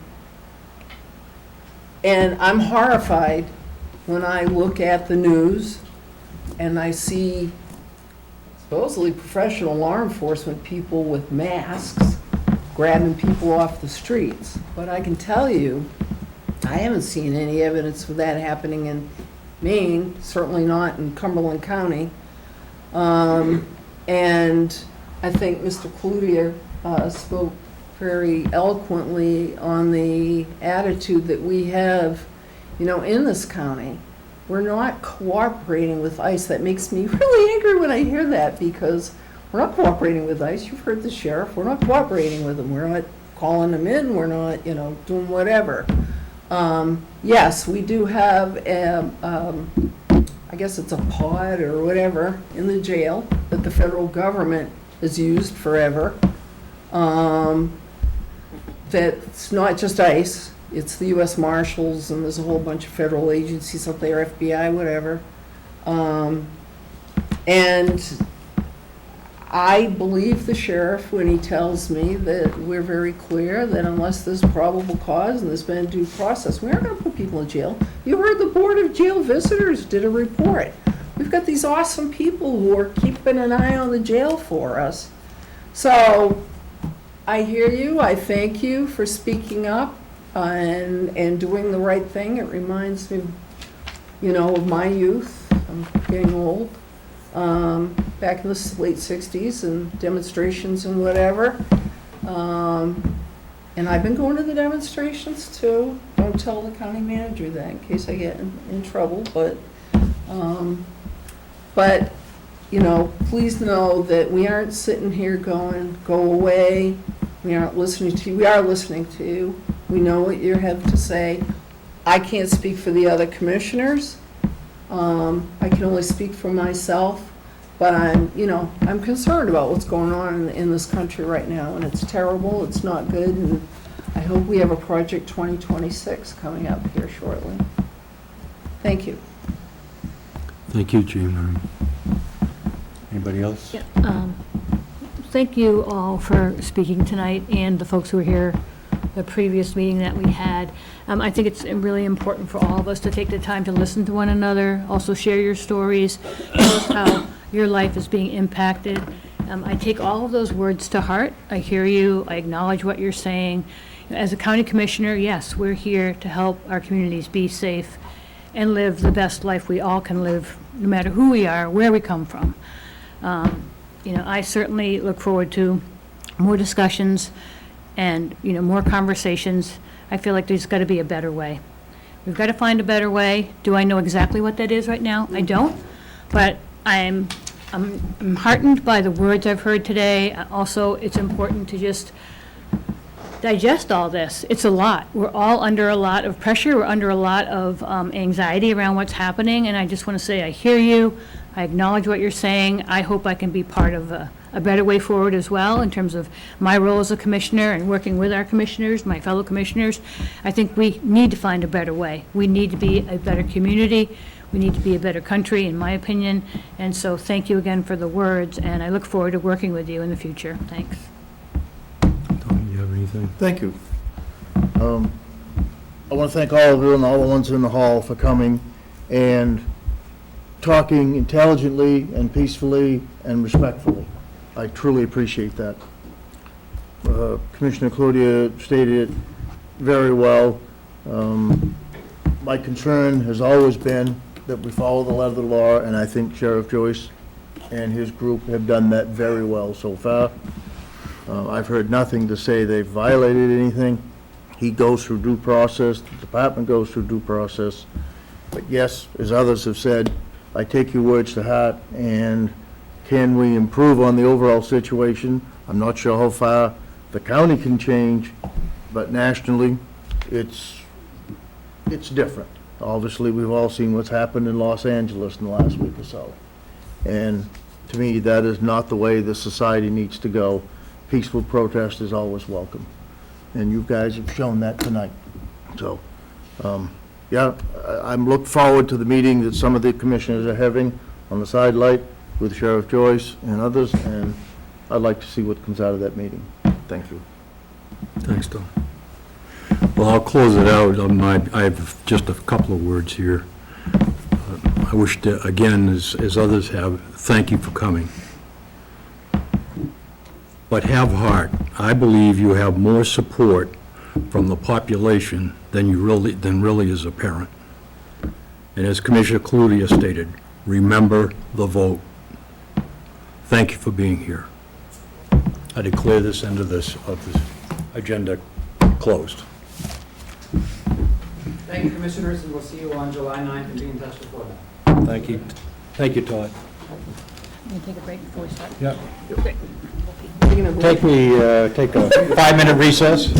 I'm horrified when I look at the news and I see supposedly professional law enforcement people with masks grabbing people off the streets. But I can tell you, I haven't seen any evidence of that happening in Maine, certainly not in Cumberland County. And I think Mr. Cloutier spoke very eloquently on the attitude that we have, in this county. We're not cooperating with ICE. That makes me really angry when I hear that, because we're not cooperating with ICE. You've heard the sheriff. We're not cooperating with them. We're not calling them in. We're not, doing whatever. Yes, we do have, I guess it's a pod or whatever in the jail that the federal government has used forever. That's not just ICE. It's the U.S. Marshals, and there's a whole bunch of federal agencies up there, FBI, whatever. And I believe the sheriff when he tells me that we're very clear that unless there's probable cause and there's been due process, we aren't going to put people in jail. You heard the Board of Jail Visitors did a report. We've got these awesome people who are keeping an eye on the jail for us. So I hear you. I thank you for speaking up and doing the right thing. It reminds me, of my youth. I'm getting old. Back in the late 60s and demonstrations and whatever. And I've been going to the demonstrations too. Don't tell the county manager that in case I get in trouble, but please know that we aren't sitting here going, go away. We aren't listening to you. We are listening to you. We know what you have to say. I can't speak for the other commissioners. I can only speak for myself, but I'm concerned about what's going on in this country right now, and it's terrible, it's not good, and I hope we have a Project 2026 coming up here shortly. Thank you. Thank you, Jean. Anybody else? Yeah, thank you all for speaking tonight, and the folks who were here the previous meeting that we had. I think it's really important for all of us to take the time to listen to one another, also share your stories, tell us how your life is being impacted. I take all of those words to heart. I hear you. I acknowledge what you're saying. As a county commissioner, yes, we're here to help our communities be safe and live the best life we all can live, no matter who we are, where we come from. I certainly look forward to more discussions and, more conversations. I feel like there's got to be a better way. We've got to find a better way. Do I know exactly what that is right now? I don't, but I'm heartened by the words I've heard today. Also, it's important to just digest all this. It's a lot. We're all under a lot of pressure. We're under a lot of anxiety around what's happening, and I just want to say I hear you. I acknowledge what you're saying. I hope I can be part of a better way forward as well in terms of my role as a commissioner and working with our commissioners, my fellow commissioners. I think we need to find a better way. We need to be a better community. We need to be a better country, in my opinion. And so thank you again for the words, and I look forward to working with you in the future. Thanks. Tom, you have anything? Thank you. I want to thank all of you and all the ones in the hall for coming and talking intelligently and peacefully and respectfully. I truly appreciate that. Commissioner Claudia stated it very well. My concern has always been that we follow the letter of the law, and I think Sheriff Joyce and his group have done that very well so far. I've heard nothing to say they've violated anything. He goes through due process, the department goes through due process. But yes, as others have said, I take your words to heart, and can we improve on the overall situation? I'm not sure how far the county can change, but nationally, it's different. Obviously, we've all seen what's happened in Los Angeles in the last week or so. And to me, that is not the way the society needs to go. Peaceful protest is always welcome. And you guys have shown that tonight. So, yeah, I'm looking forward to the meeting that some of the commissioners are having on the sidelight with Sheriff Joyce and others, and I'd like to see what comes out of that meeting. Thank you. Thanks, Tom. Well, I'll close it out. I have just a couple of words here. I wish to, again, as others have, thank you for coming. But have heart. I believe you have more support from the population than really is apparent. And as Commissioner Cludier stated, remember the vote. Thank you for being here. I declare this end of this agenda closed. Thank you, Commissioners, and we'll see you on July 9th and be in touch before then. Thank you. Thank you, Todd. Can you take a break before we start? Yeah. Taking a break. Take a 5-minute recess.